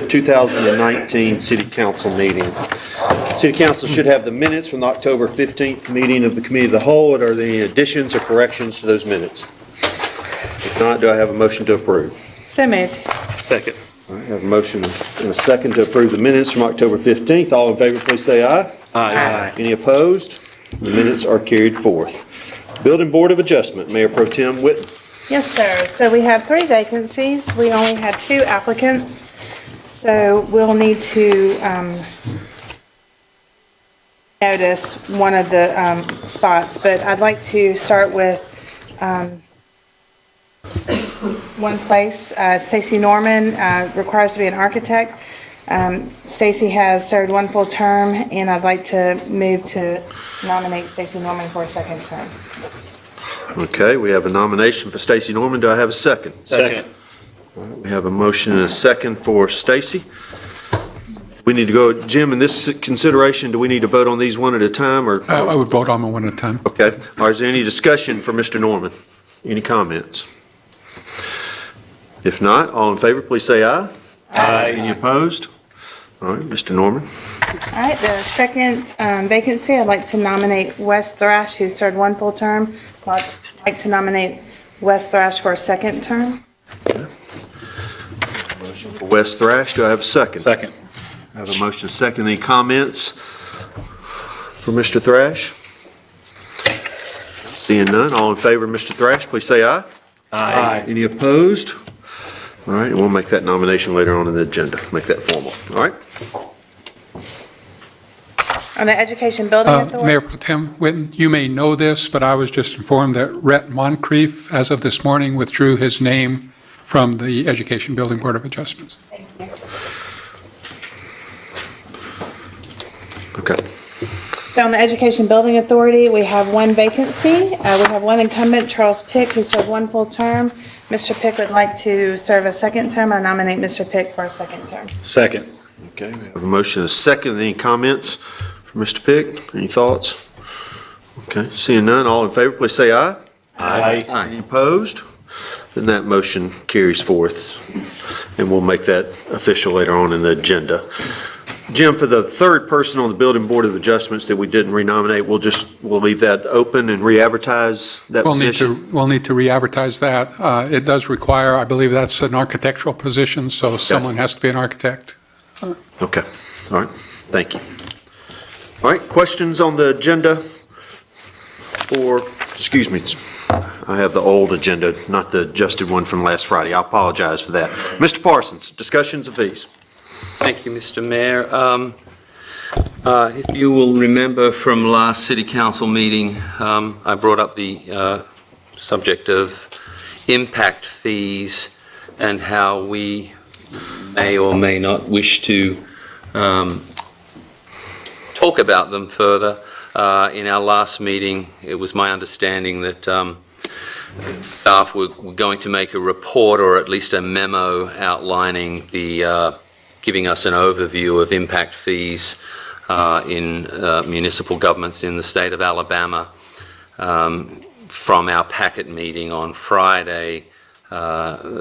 2019 City Council meeting. The City Council should have the minutes from the October 15th meeting of the Committee of the Whole. Are there any additions or corrections to those minutes? If not, do I have a motion to approve? So moved. Second. All right, I have a motion and a second to approve the minutes from October 15th. All in favor, please say aye. Aye. Any opposed? The minutes are carried forth. Building Board of Adjustment, Mayor Pro Tem Witten. Yes, sir. So we have 3 vacancies. We only had 2 applicants. So we'll need to notice one of the spots. But I'd like to start with one place. Stacy Norman requires to be an architect. Stacy has served 1 full term, and I'd like to move to nominate Stacy Norman for a 2nd term. Okay, we have a nomination for Stacy Norman. Do I have a second? Second. All right, we have a motion and a second for Stacy. We need to go, Jim, in this consideration, do we need to vote on these one at a time, or? I would vote on them one at a time. Okay. Or is there any discussion for Mr. Norman? Any comments? If not, all in favor, please say aye. Aye. Any opposed? All right, Mr. Norman. All right, the second vacancy, I'd like to nominate Wes Thrash, who served 1 full term. I'd like to nominate Wes Thrash for a 2nd term. Motion for Wes Thrash. Do I have a second? Second. I have a motion and a second. Any comments for Mr. Thrash? Seeing none, all in favor of Mr. Thrash, please say aye. Aye. Any opposed? All right, and we'll make that nomination later on in the agenda, make that formal. All right? On the Education Building Authority. Mayor Pro Tem Witten, you may know this, but I was just informed that Rhett Moncrief, as of this morning, withdrew his name from the Education Building Board of Adjustments. Thank you. Okay. So on the Education Building Authority, we have 1 vacancy. We have 1 incumbent, Charles Pick, who served 1 full term. Mr. Pick would like to serve a 2nd term. I nominate Mr. Pick for a 2nd term. Second. Okay, we have a motion and a second. Any comments for Mr. Pick? Any thoughts? Okay, seeing none, all in favor, please say aye. Aye. Any opposed? Then that motion carries forth, and we'll make that official later on in the agenda. Jim, for the 3rd person on the Building Board of Adjustments that we didn't renominate, we'll leave that open and re-advertise that position? We'll need to re-advertise that. It does require, I believe that's an architectural position, so someone has to be an architect. Okay, all right, thank you. All right, questions on the agenda for, excuse me, I have the old agenda, not the adjusted one from last Friday. I apologize for that. Mr. Parsons, discussions of fees. Thank you, Mr. Mayor. If you will remember from last City Council meeting, I brought up the subject of impact fees and how we may or may not wish to talk about them further. In our last meeting, it was my understanding that staff were going to make a report or at least a memo outlining the giving us an overview of impact fees in municipal governments in the state of Alabama. From our packet meeting on Friday,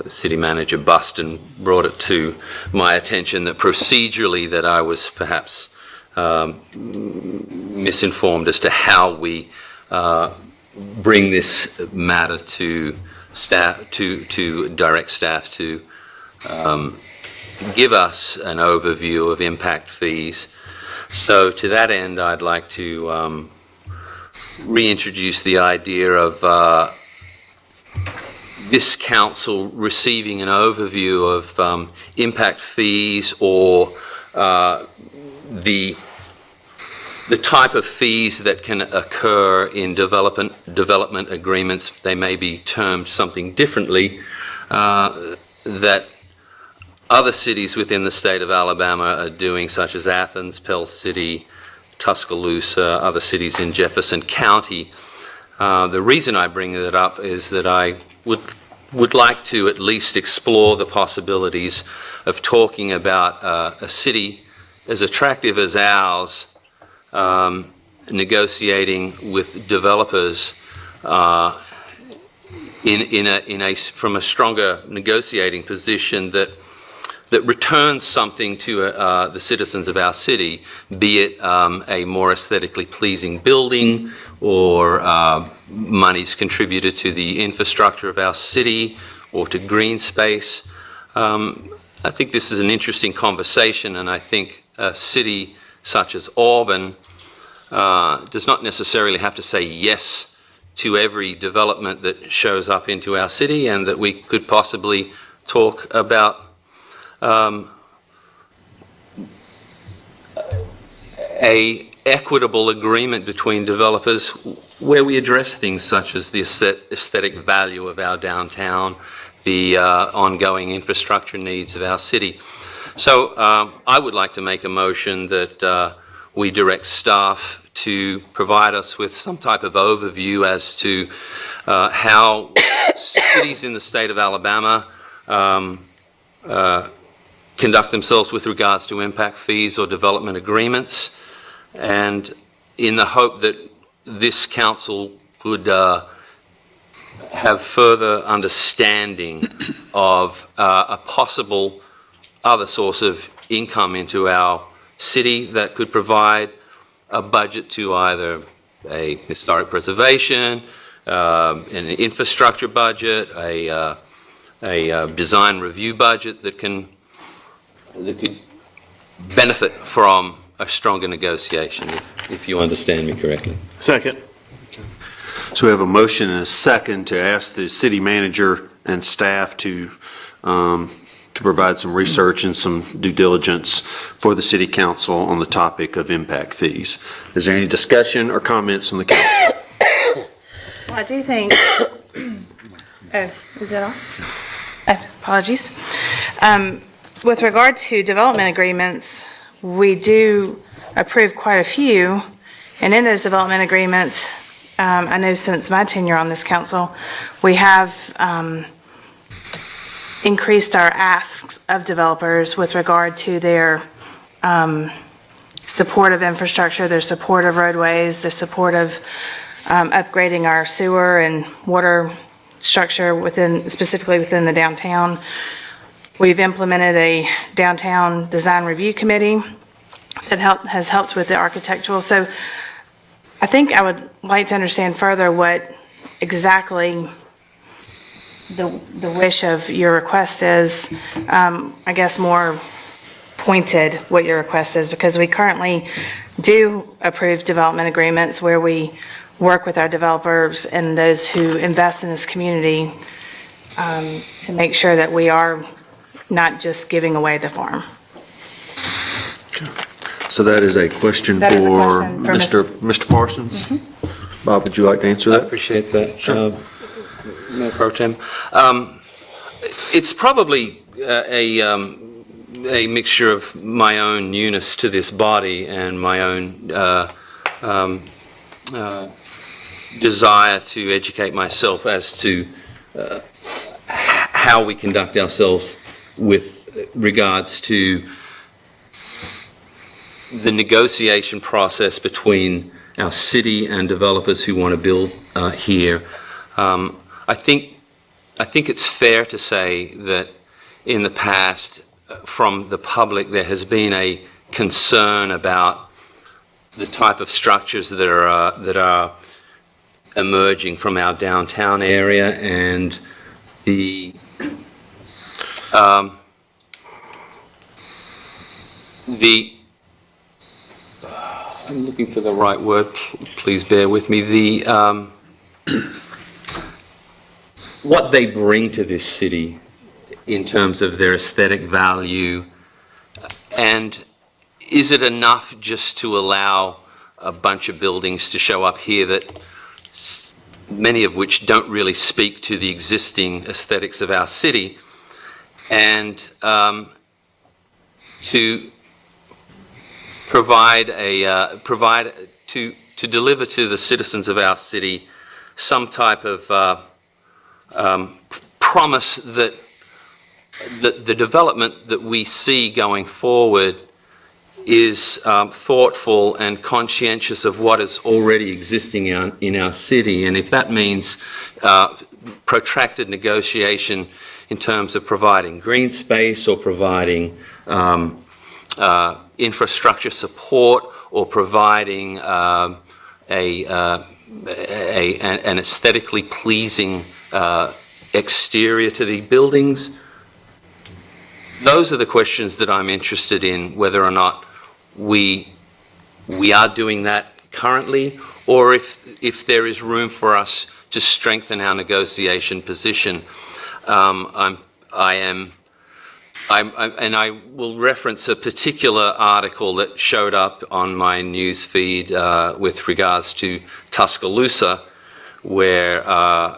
City Manager Buston brought it to my attention that procedurally that I was perhaps misinformed as to how we bring this matter to staff, to direct staff to give us an overview of impact fees. So to that end, I'd like to reintroduce the idea of this council receiving an overview of impact fees or the type of fees that can occur in development agreements. They may be termed something differently, that other cities within the state of Alabama are doing, such as Athens, Pell City, Tuscaloosa, other cities in Jefferson County. The reason I bring it up is that I would like to at least explore the possibilities of talking about a city as attractive as ours, negotiating with developers from a stronger negotiating position that that returns something to the citizens of our city, be it a more aesthetically pleasing building or monies contributed to the infrastructure of our city or to green space. I think this is an interesting conversation, and I think a city such as Auburn does not necessarily have to say yes to every development that shows up into our city, and that we could possibly talk about a equitable agreement between developers where we address things such as the aesthetic value of our downtown, the ongoing infrastructure needs of our city. So I would like to make a motion that we direct staff to provide us with some type of overview as to how cities in the state of Alabama conduct themselves with regards to impact fees or development agreements, and in the hope that this council could have further understanding of a possible other source of income into our city that could provide a budget to either a historic preservation, an infrastructure budget, a design review budget that could benefit from a stronger negotiation, if you understand me correctly. Second. So we have a motion and a second to ask the city manager and staff to provide some research and some due diligence for the city council on the topic of impact fees. Is there any discussion or comments from the council? Well, I do think, oh, is that off? Oh, apologies. With regard to development agreements, we do approve quite a few, and in those development agreements, I know since my tenure on this council, we have increased our asks of developers with regard to their support of infrastructure, their support of roadways, their support of upgrading our sewer and water structure specifically within the downtown. We've implemented a downtown design review committee that has helped with the architectural. So I think I would like to understand further what exactly the wish of your request is. I guess more pointed what your request is, because we currently do approve development agreements where we work with our developers and those who invest in this community to make sure that we are not just giving away the farm. So that is a question That is a for question for Mr. Parsons. Bob, would you like to answer I that? appreciate that. Sure. Mayor Pro Tem. It's probably a mixture of my own newness to this body and my own desire to educate myself as to how we conduct ourselves with regards to the negotiation process between our city and developers who want to build here. I think it's fair to say that in the past, from the public, there has been a concern about the type of structures that are emerging from our downtown area, and I'm looking for the right word, please bear with me, what they bring to this city in terms of their aesthetic value, and is it enough just to allow a bunch of buildings to show up here that many of which don't really speak to the existing aesthetics of our city, and to to deliver to the citizens of our city some type of promise that the development that we see going forward is thoughtful and conscientious of what is already existing in our city. And if that means protracted negotiation in terms of providing green space or providing infrastructure support or providing an aesthetically pleasing exterior to the buildings. Those are the questions that I'm interested in, whether or not we are doing that currently, or if there is room for us to strengthen our negotiation position. And I will reference a particular article that showed up on my news feed with regards to Tuscaloosa, where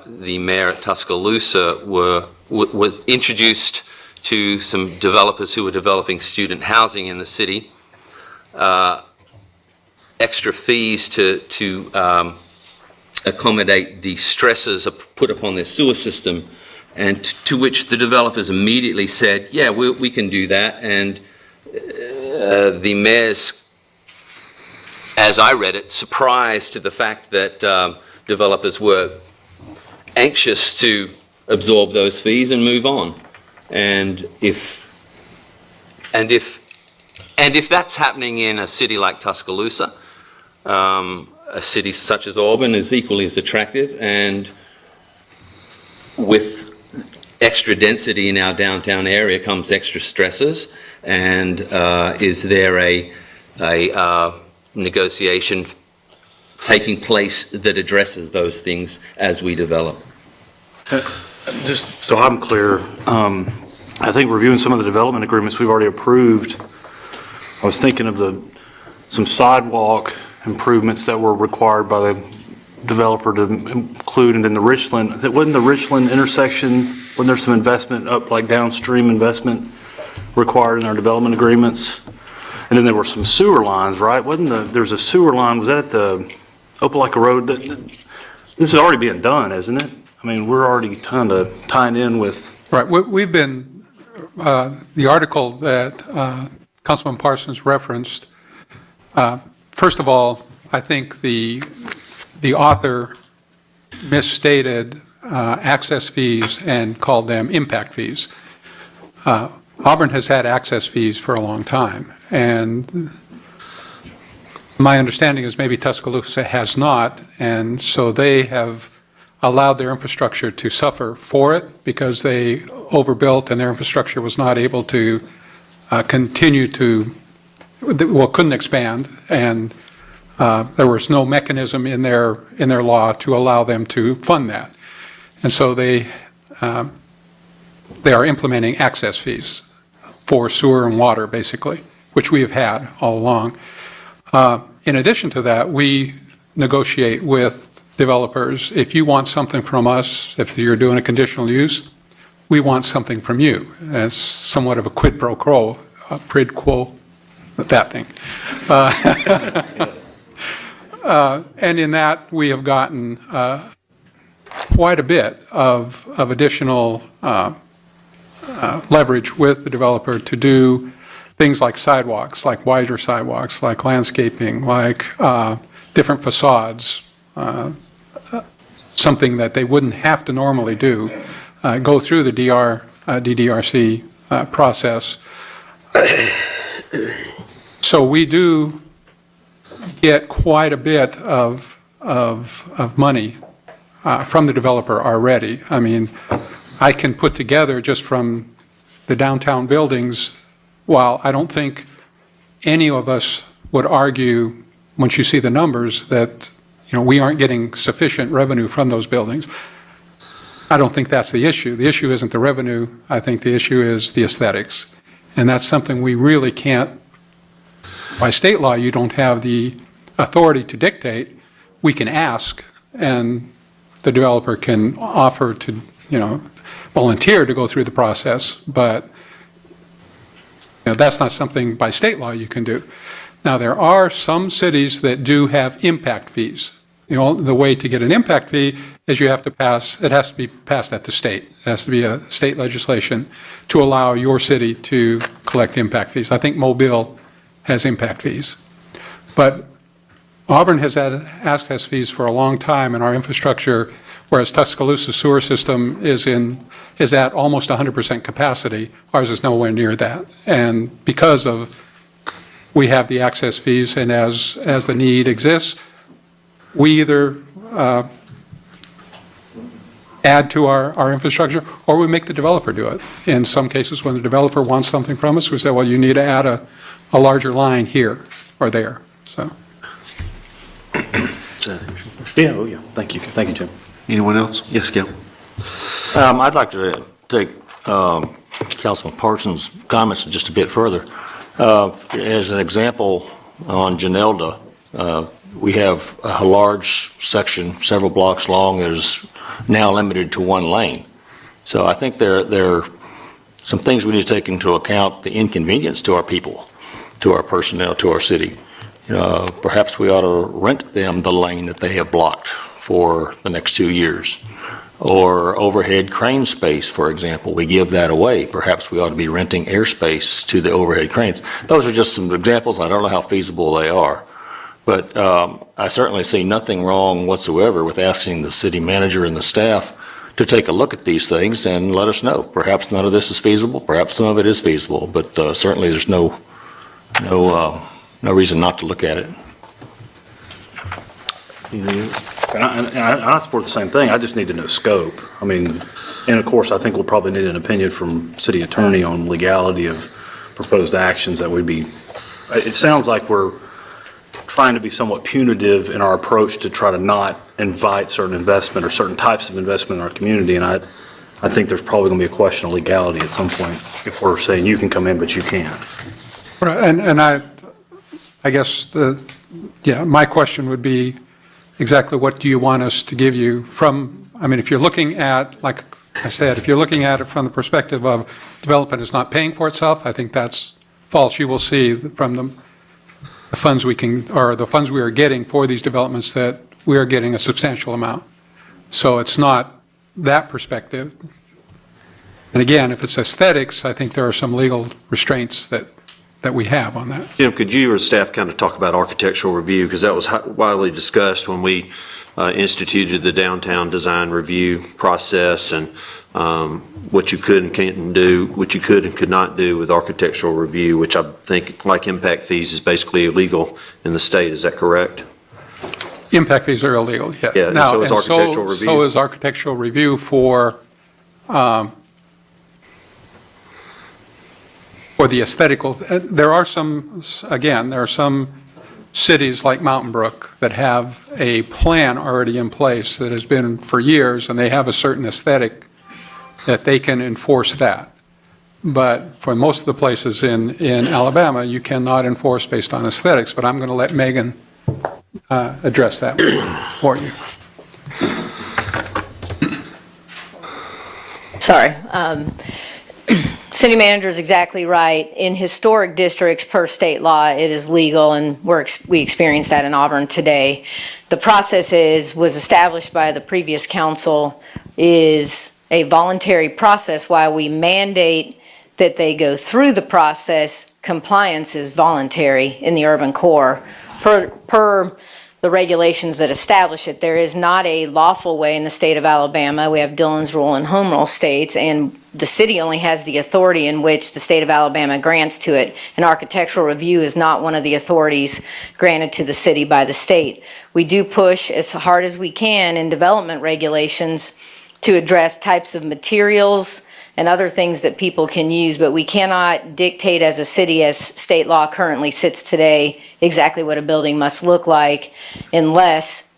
the mayor at Tuscaloosa was introduced to some developers who were developing student housing in the city, extra fees to accommodate the stresses put upon their sewer system, and to which the developers immediately said, yeah, we can do that. And the mayor's, as I read it, surprised to the fact that developers were anxious to absorb those fees and move on. And if that's happening in a city like Tuscaloosa, a city such as Auburn is equally as attractive, and with extra density in our downtown area comes extra stresses. And is there a negotiation taking place that addresses those things as we develop? Just so I'm clear, I think reviewing some of the development agreements we've already approved, I was thinking of some sidewalk improvements that were required by the developer to include, and then the Richland, wasn't the Richland intersection, wasn't there some investment up, like downstream investment required in our development agreements? And then there were some sewer lines, right? There's a sewer line, was that at the Opelika Road? This is already being done, isn't it? I mean, we're already kind of tying in with. Right, we've been, the article that Councilman Parsons referenced, first of all, I think the author misstated access fees and called them impact fees. Auburn has had access fees for a long time, and my understanding is maybe Tuscaloosa has not, and so they have allowed their infrastructure to suffer for it because they overbuilt and their infrastructure was not able to continue to, couldn't expand, and there was no mechanism in their law to allow them to fund that. And so they are implementing access fees for sewer and water, basically, which we have had all along. In addition to that, we negotiate with developers. If you want something from us, if you're doing a conditional use, we want something from you. It's somewhat of a quid pro quo, that thing. And in that, we have gotten quite a bit of additional leverage with the developer to do things like sidewalks, like wider sidewalks, like landscaping, like different facades, something that they wouldn't have to normally do, go through the DDRC process. So we do get quite a bit of money from the developer already. I mean, I can put together just from the downtown buildings, while I don't think any of us would argue, once you see the numbers, that we aren't getting sufficient revenue from those buildings. I don't think that's the issue. The issue isn't the revenue. I think the issue is the aesthetics. And that's something we really can't, by state law, you don't have the authority to dictate. We can ask, and the developer can offer to, volunteer to go through the process, but that's not something by state law you can do. Now, there are some cities that do have impact fees. The way to get an impact fee is it has to be passed at the state. It has to be a state legislation to allow your city to collect impact fees. I think Mobile has impact fees. But Auburn has had access fees for a long time, and our infrastructure, whereas Tuscaloosa sewer system is at almost 100% capacity, ours is nowhere near that. And because of, we have the access fees, and as the need exists, we either add to our infrastructure, or we make the developer do it. In some cases, when the developer wants something from us, we say, well, you need to add a larger line here or there, so. Yeah, oh yeah, thank you, Jim. Anyone else? Yes, Gil. I'd like to take Councilman Parsons' comments just a bit further. As an example, on Janelda, we have a large section, several blocks long, that is now limited to one lane. So I think there are some things we need to take into account, the inconvenience to our people, to our personnel, to our city. Perhaps we ought to rent them the lane that they have blocked for the next 2 years. Or overhead crane space, for example, we give that away. Perhaps we ought to be renting airspace to the overhead cranes. Those are just some examples. I don't know how feasible they are. But I certainly see nothing wrong whatsoever with asking the city manager and the staff to take a look at these things and let us know. Perhaps none of this is feasible, perhaps some of it is feasible, but certainly there's no reason not to look at it. And I support the same thing, I just need to know scope. I mean, and of course, I think we'll probably need an opinion from city attorney on legality of proposed actions that would be, it sounds like we're trying to be somewhat punitive in our approach to try to not invite certain investment or certain types of investment in our community, and I think there's probably going to be a question of legality at some point if we're saying you can come in, but you can't. And I guess my question would be exactly what do you want us to give you from, I mean, if you're looking at, like I said, if you're looking at it from the perspective of development is not paying for itself, I think that's false. You will see from the funds we can, or the funds we are getting for these developments, that we are getting a substantial amount. So it's not that perspective. And again, if it's aesthetics, I think there are some legal restraints that we have on that. Jim, could you or staff kind of talk about architectural review? Because that was widely discussed when we instituted the downtown design review process, and what you could and can't do, what you could and could not do with architectural review, which I think, like impact fees, is basically illegal in the state. Is that correct? Impact fees are illegal, yes. Yeah, and Now, so is architectural review. So is architectural review for the aesthetical. There are some cities like Mountain Brook that have a plan already in place that has been for years, and they have a certain aesthetic that they can enforce that. But for most of the places in Alabama, you cannot enforce based on aesthetics, but I'm going to let Megan address that for you. Sorry. City manager is exactly right. In historic districts, per state law, it is legal, and we experience that in Auburn today. The process was established by the previous council, is a voluntary process. While we mandate that they go through the process, compliance is voluntary in the urban core. Per the regulations that establish it, there is not a lawful way in the state of Alabama. We have Dillon's rule and home rule states, and the city only has the authority in which the state of Alabama grants to it. An architectural review is not one of the authorities granted to the city by the state. We do push as hard as we can in development regulations to address types of materials and other things that people can use, but we cannot dictate as a city, as state law currently sits today, exactly what a building must look like unless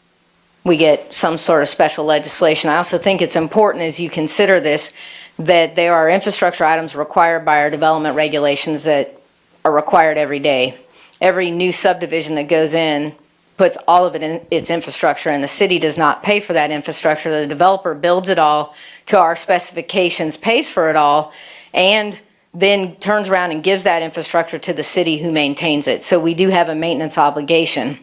we get some sort of special legislation. I also think it's important, as you consider this, that there are infrastructure items required by our development regulations that are required every day. Every new subdivision that goes in puts all of it in its infrastructure, and the city does not pay for that infrastructure. The developer builds it all to our specifications, pays for it all, and then turns around and gives that infrastructure to the city who maintains it. So we do have a maintenance obligation,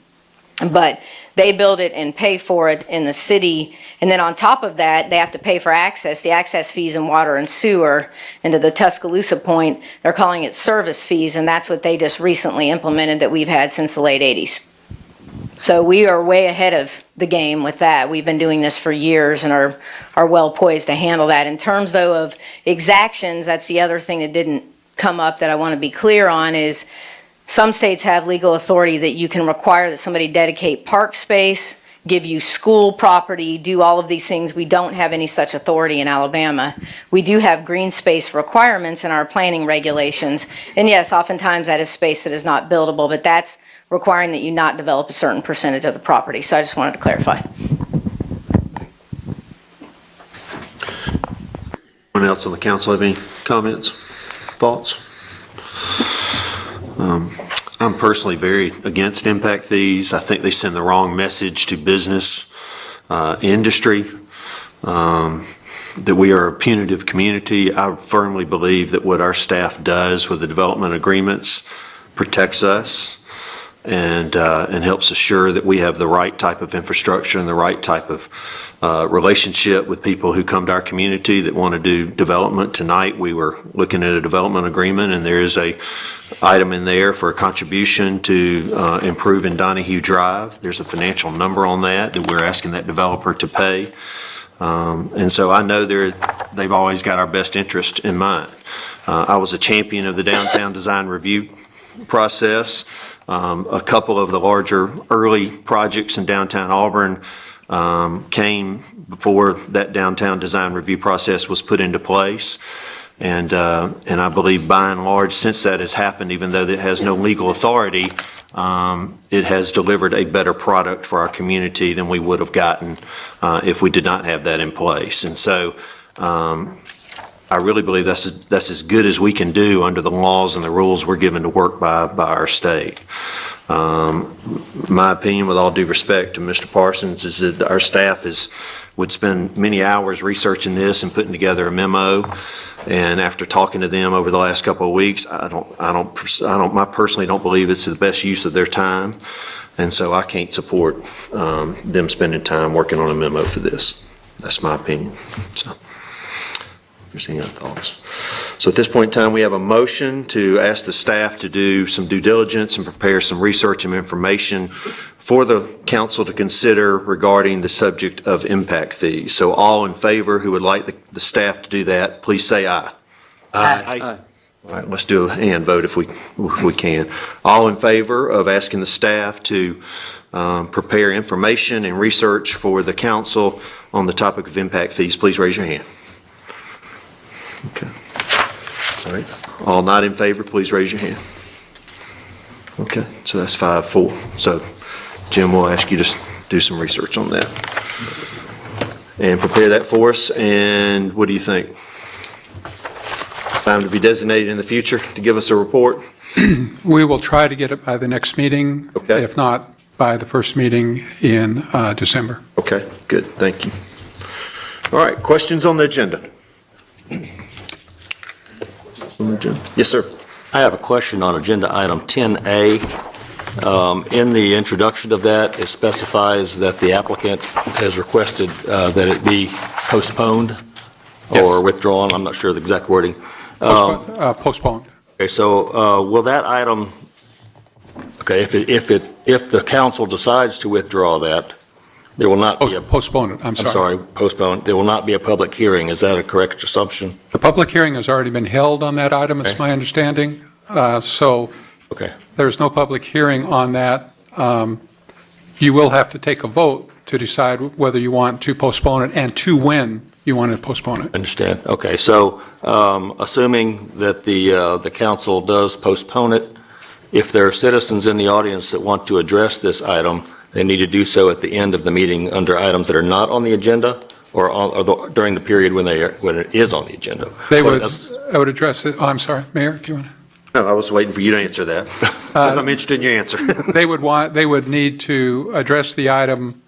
but they build it and pay for it in the city, and then on top of that, they have to pay for access, the access fees in water and sewer. And to the Tuscaloosa point, they're calling it service fees, and that's what they just recently implemented that we've had since the late 80s. So we are way ahead of the game with that. We've been doing this for years and are well poised to handle that. In terms, though, of exactions, that's the other thing that didn't come up that I want to be clear on is some states have legal authority that you can require that somebody dedicate park space, give you school property, do all of these things. We don't have any such authority in Alabama. We do have green space requirements in our planning regulations. And yes, oftentimes that is space that is not buildable, but that's requiring that you not develop a certain percentage of the property. So I just wanted to clarify. Anyone else on the council have any comments, thoughts? I'm personally very against impact fees. I think they send the wrong message to business, industry, that we are a punitive community. I firmly believe that what our staff does with the development agreements protects us and helps assure that we have the right type of infrastructure and the right type of relationship with people who come to our community that want to do development. Tonight, we were looking at a development agreement, and there is a item in there for a contribution to improve in Donahue Drive. There's a financial number on that we're asking that developer to pay. And so I know they've always got our best interest in mind. I was a champion of the downtown design review process. A couple of the larger early projects in downtown Auburn came before that downtown design review process was put into place. And I believe by and large, since that has happened, even though it has no legal authority, it has delivered a better product for our community than we would have gotten if we did not have that in place. And so I really believe that's as good as we can do under the laws and the rules we're given to work by our state. My opinion, with all due respect to Mr. Parsons, is that our staff would spend many hours researching this and putting together a memo. And after talking to them over the last couple of weeks, I personally don't believe it's the best use of their time. And so I can't support them spending time working on a memo for this. That's my opinion. So, if there's any other thoughts. So at this point in time, we have a motion to ask the staff to do some due diligence and prepare some research and information for the council to consider regarding the subject of impact fees. So all in favor who would like the staff to do that, please say aye. Aye. All right, let's do a hand vote if we can. All in favor of asking the staff to prepare information and research for the council on the topic of impact fees, please raise your hand. Okay. All right. All not in favor, please raise your hand. Okay, so that's 5-4. So Jim will ask you to do some research on that and prepare that for us. And what do you think? Time to be designated in the future to give us a report? We will try to get it by the next meeting, Okay. if not by the first meeting in December. Okay, good, thank you. All right, questions on the agenda? Yes, sir. I have a question on agenda item 10A. In the introduction of that, it specifies that the applicant has requested that it be postponed or withdrawn. I'm not sure the exact wording. Postponed. Okay, so will that item, okay, if the council decides to withdraw that, there will not be a... Postpone it, I'm sorry. I'm sorry, postpone. There will not be a public hearing. Is that a correct assumption? The public hearing has already been held on that item, it's my understanding. So Okay. there's no public hearing on that. You will have to take a vote to decide whether you want to postpone it and to when you want to postpone it. Understand. Okay, so assuming that the council does postpone it, if there are citizens in the audience that want to address this item, they need to do so at the end of the meeting under items that are not on the agenda or during the period when it is on the agenda. I would address it, I'm sorry, Mayor, if you want. No, I was waiting for you to answer that, because I'm interested in your answer. They would need to address the item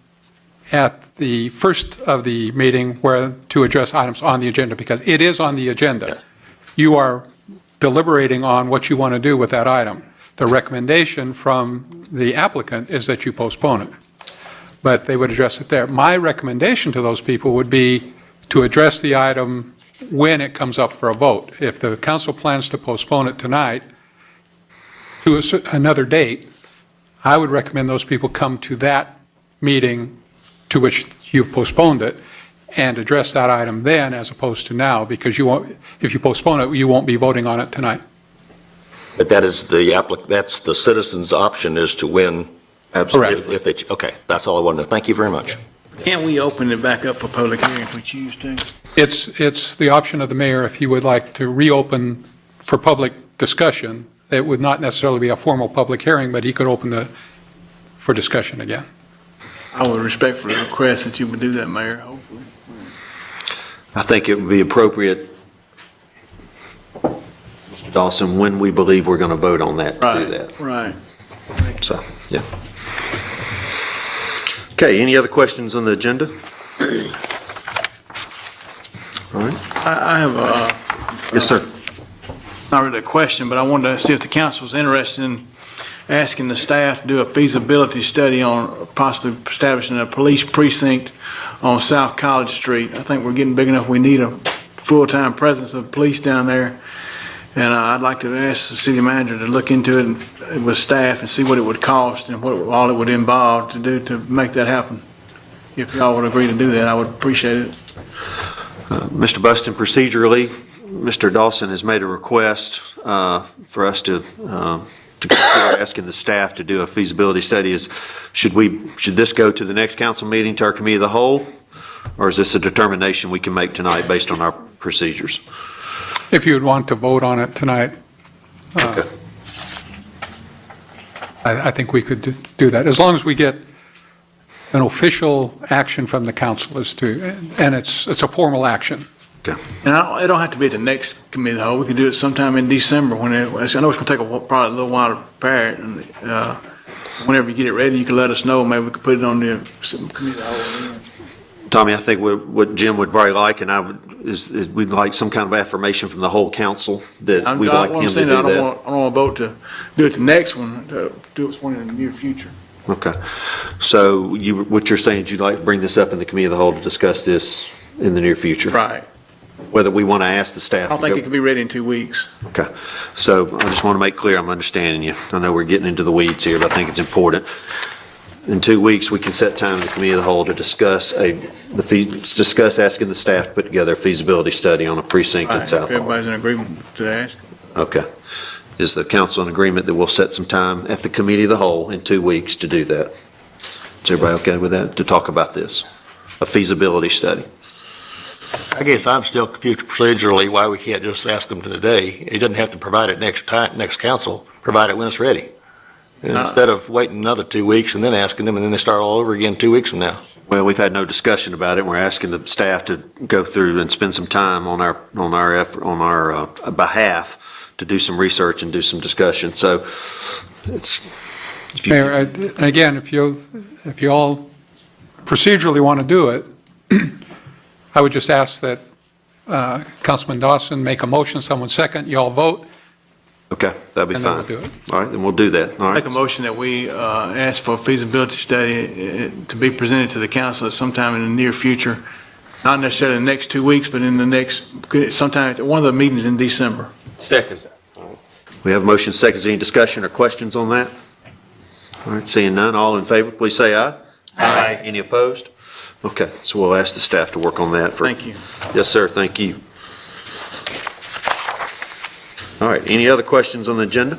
at the first of the meeting to address items on the agenda, because it is on the agenda. You are deliberating on what you want to do with that item. The recommendation from the applicant is that you postpone it, but they would address it there. My recommendation to those people would be to address the item when it comes up for a vote. If the council plans to postpone it tonight to another date, I would recommend those people come to that meeting to which you've postponed it and address that item then as opposed to now, because you won't, if you postpone it, you won't be voting on it tonight. But that is that's the citizens' option as to when. Absolutely. If they, okay, that's all I wanted to know. Thank you very much. Can't we open it back up for public hearing if we choose to? It's the option of the mayor if he would like to reopen for public discussion. It would not necessarily be a formal public hearing, but he could open for discussion again. I would respectfully request that you would do that, Mayor, hopefully. I think it would be appropriate, Mr. Dawson, when we believe we're going to vote on that, to do that. Right. So, yeah. Okay, any other questions on the agenda? All right. I have Yes, sir. not really a question, but I wanted to see if the council was interested in asking the staff to do a feasibility study on possibly establishing a police precinct on South College Street. I think we're getting big enough, we need a full-time presence of police down there. And I'd like to ask the city manager to look into it with staff and see what it would cost and what all it would involve to do to make that happen. If y'all would agree to do that, I would appreciate it. Mr. Buston, procedurally, Mr. Dawson has made a request for us to consider asking the staff to do a feasibility study. Should this go to the next council meeting, to our committee of the whole? Or is this a determination we can make tonight based on our procedures? If you would want to vote on it tonight, Okay. I think we could do that, as long as we get an official action from the council and it's a formal action. Okay. And it don't have to be at the next committee of the whole. We could do it sometime in December when I know it's going to take probably a little while to prepare it. And whenever you get it ready, you can let us know. Maybe we could put it on the committee of the whole. Tommy, I think what Jim would probably like, and is we'd like some kind of affirmation from the whole council that we'd like him to do that. I don't want to vote to do it the next one, to do it one in the near future. Okay. So what you're saying is you'd like to bring this up in the committee of the whole to discuss this in the near future? Right. Whether we want to ask the staff. I don't think it could be ready in 2 weeks. Okay. So I just want to make clear I'm understanding you. I know we're getting into the weeds here, but I think it's important. In 2 weeks, we can set time in the committee of the whole to discuss asking the staff to put together a feasibility study on a precinct in Right. South If Hall. everybody's in agreement to ask. Okay. Is the council in agreement that we'll set some time at the committee of the whole in 2 weeks to do that? Is everybody okay with that, to talk about this? A feasibility study? I guess I'm still confused procedurally why we can't just ask them today. It doesn't have to provide it next council, provide it when it's ready. Instead of waiting another 2 weeks and then asking them, and then they start all over again 2 weeks from now. Well, we've had no discussion about it, and we're asking the staff to go through and spend some time on our behalf to do some research and do some discussion. So Mayor, again, if you all procedurally want to do it, I would just ask that Councilman Dawson make a motion, someone second, you all vote. Okay, that'd be And then fine. we'll do it. All right, then we'll do that. All right. Make a motion that we ask for a feasibility study to be presented to the council at sometime in the near future. Not necessarily in the next 2 weeks, but in the next, sometime at one of the meetings in December. Second. We have a motion, second. Any discussion or questions on that? All right, seeing none, all in favor, please say aye. Aye. Any opposed? Okay, so we'll ask the staff to work on that. Thank you. Yes, sir, thank you. All right, any other questions on the agenda?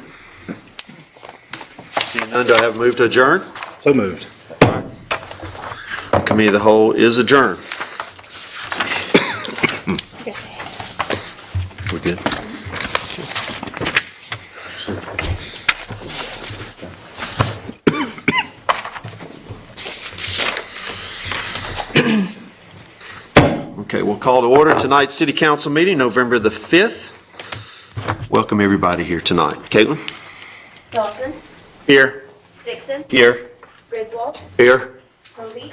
Seeing none, do I have a move to adjourn? So moved. Committee of the whole is adjourned. We're good. Okay, we'll call to order tonight's city council meeting, November the 5th. Welcome everybody here tonight. Caitlin? Dawson, Here. Dixon, Here. Griswold, Here. Cody,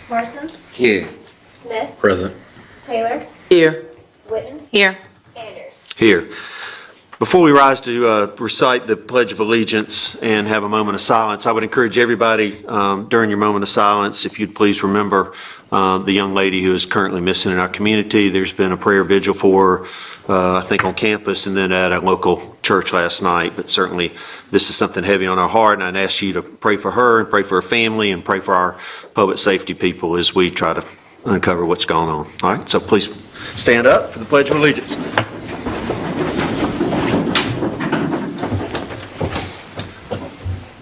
Parsons, Here. Smith, Present. Taylor, Here. Witten, Here. Anders. Here. Before we rise to recite the Pledge of Allegiance and have a moment of silence, I would encourage everybody during your moment of silence, if you'd please remember the young lady who is currently missing in our community. There's been a prayer vigil for her, I think on campus and then at a local church last night. But certainly this is something heavy on our heart, and I'd ask you to pray for her and pray for her family and pray for our public safety people as we try to uncover what's going on. All right, so please stand up for the Pledge of Allegiance.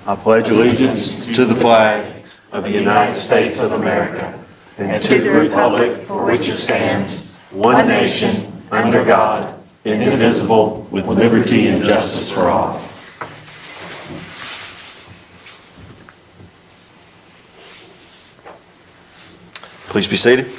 I pledge allegiance to the flag of the United States of America and to the republic for which it stands, one nation, under God, indivisible, with liberty and justice for all. Please be seated.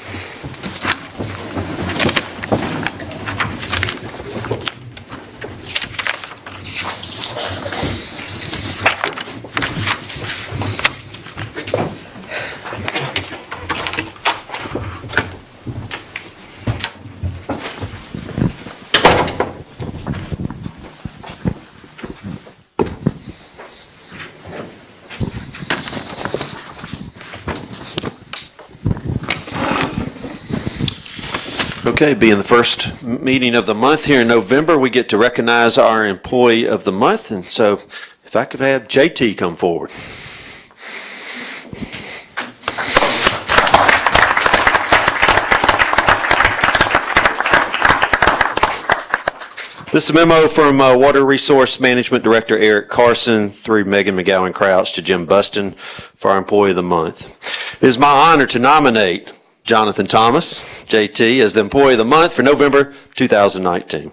Okay, being the first meeting of the month here in November, we get to recognize our Employee of the Month. And so if I could have JT come forward. This is a memo from Water Resource Management Director Eric Carson through Megan McGowan Crouch to Jim Buston for our Employee of the Month. It is my honor to nominate Jonathan Thomas, JT, as the Employee of the Month for November 2019.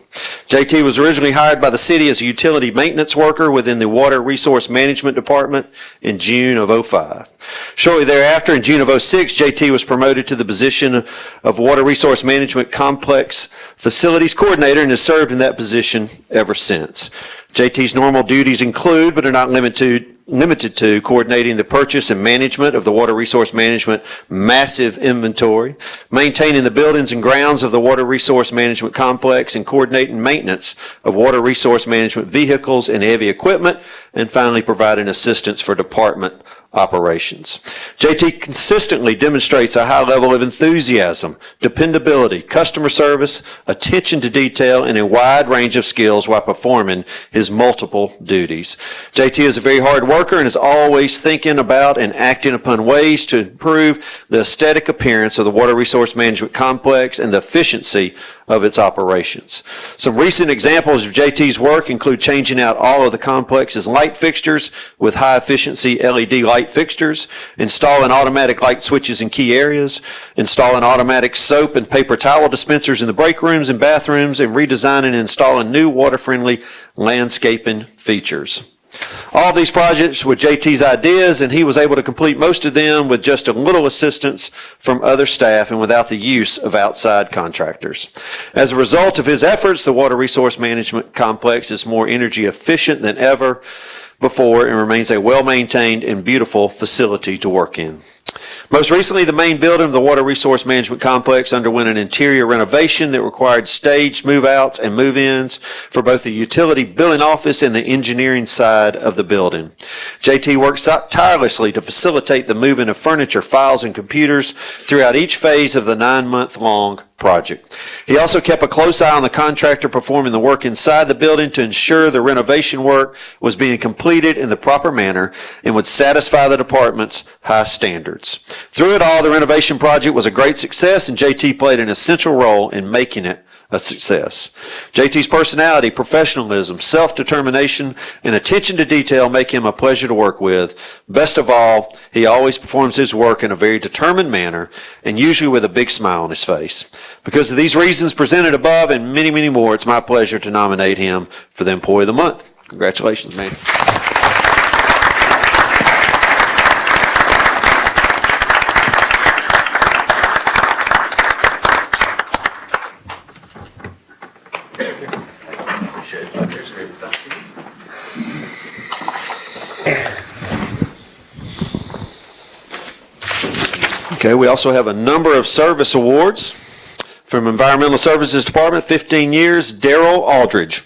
JT was originally hired by the city as a utility maintenance worker within the Water Resource Management Department in June of '05. Shortly thereafter, in June of '06, JT was promoted to the position of Water Resource Management Complex Facilities Coordinator and has served in that position ever since. JT's normal duties include, but are not limited to coordinating the purchase and management of the Water Resource Management massive inventory, maintaining the buildings and grounds of the Water Resource Management Complex, and coordinating maintenance of Water Resource Management vehicles and heavy equipment, and finally providing assistance for department operations. JT consistently demonstrates a high level of enthusiasm, dependability, customer service, attention to detail, and a wide range of skills while performing his multiple duties. JT is a very hard worker and is always thinking about and acting upon ways to improve the aesthetic appearance of the Water Resource Management Complex and the efficiency of its operations. Some recent examples of JT's work include changing out all of the complex's light fixtures with high-efficiency LED light fixtures, installing automatic light switches in key areas, installing automatic soap and paper towel dispensers in the break rooms and bathrooms, and redesigning and installing new water-friendly landscaping features. All of these projects were JT's ideas, and he was able to complete most of them with just a little assistance from other staff and without the use of outside contractors. As a result of his efforts, the Water Resource Management Complex is more energy efficient than ever before and remains a well-maintained and beautiful facility to work in. Most recently, the main building of the Water Resource Management Complex underwent an interior renovation that required staged move-outs and move-ins for both the utility billing office and the engineering side of the building. JT worked tirelessly to facilitate the moving of furniture, files, and computers throughout each phase of the 9-month-long project. He also kept a close eye on the contractor performing the work inside the building to ensure the renovation work was being completed in the proper manner and would satisfy the department's high standards. Through it all, the renovation project was a great success, and JT played an essential role in making it a success. JT's personality, professionalism, self-determination, and attention to detail make him a pleasure to work with. Best of all, he always performs his work in a very determined manner and usually with a big smile on his face. Because of these reasons presented above and many, many more, it's my pleasure to nominate him for the Employee of the Month. Congratulations, man. Okay, we also have a number of service awards from Environmental Services Department, 15 years, Daryl Aldridge.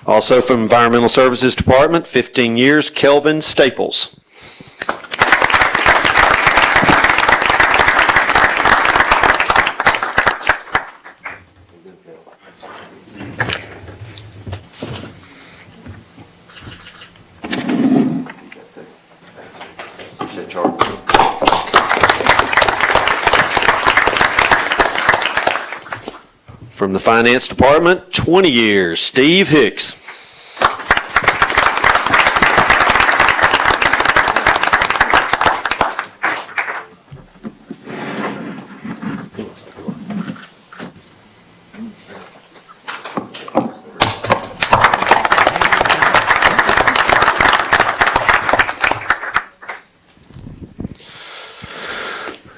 Also from Environmental Services Department, 15 years, Kelvin Staples. From the Finance Department, 20 years, Steve Hicks.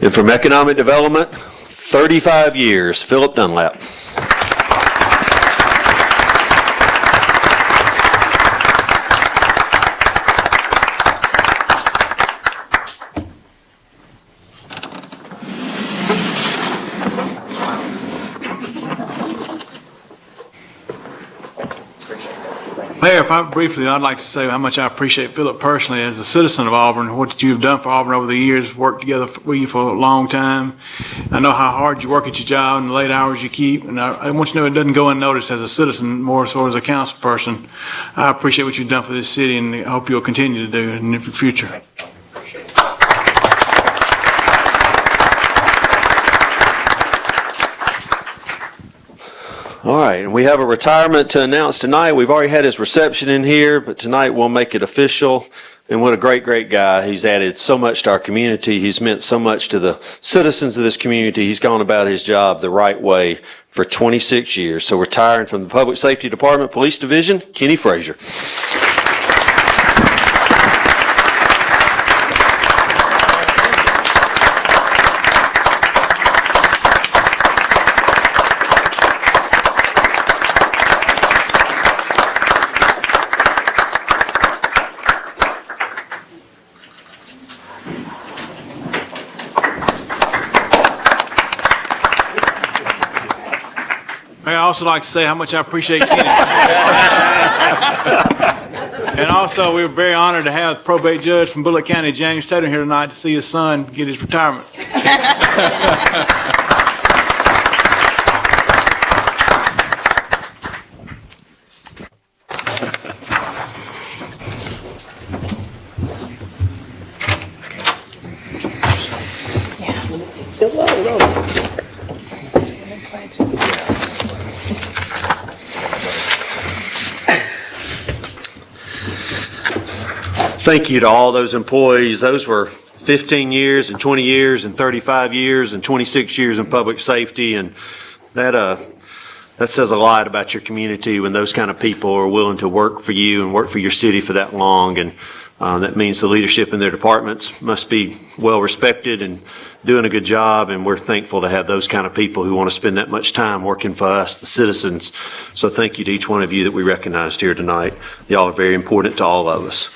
And from Economic Development, 35 years, Philip Dunlap. Mayor, if I briefly, I'd like to say how much I appreciate Philip personally as a citizen of Auburn, what you have done for Auburn over the years, worked together with you for a long time. I know how hard you work at your job and the late hours you keep, and I want you to know it doesn't go unnoticed as a citizen, more so as a council person. I appreciate what you've done for this city, and I hope you'll continue to do in the future. All right, and we have a retirement to announce tonight. We've already had his reception in here, but tonight we'll make it official. And what a great, great guy. He's added so much to our community. He's meant so much to the citizens of this community. He's gone about his job the right way for 26 years. So retiring from the Public Safety Department, Police Division, Kenny Frazier. I'd also like to say how much I appreciate Kenny. And also, we're very honored to have probate judge from Bullitt County, James Tatum, here tonight to see his son get his retirement. Thank you to all those employees. Those were 15 years and 20 years and 35 years and 26 years in public safety, and that says a lot about your community when those kind of people are willing to work for you and work for your city for that long. And that means the leadership in their departments must be well respected and doing a good job, and we're thankful to have those kind of people who want to spend that much time working for us, the citizens. So thank you to each one of you that we recognized here tonight. Y'all are very important to all of us.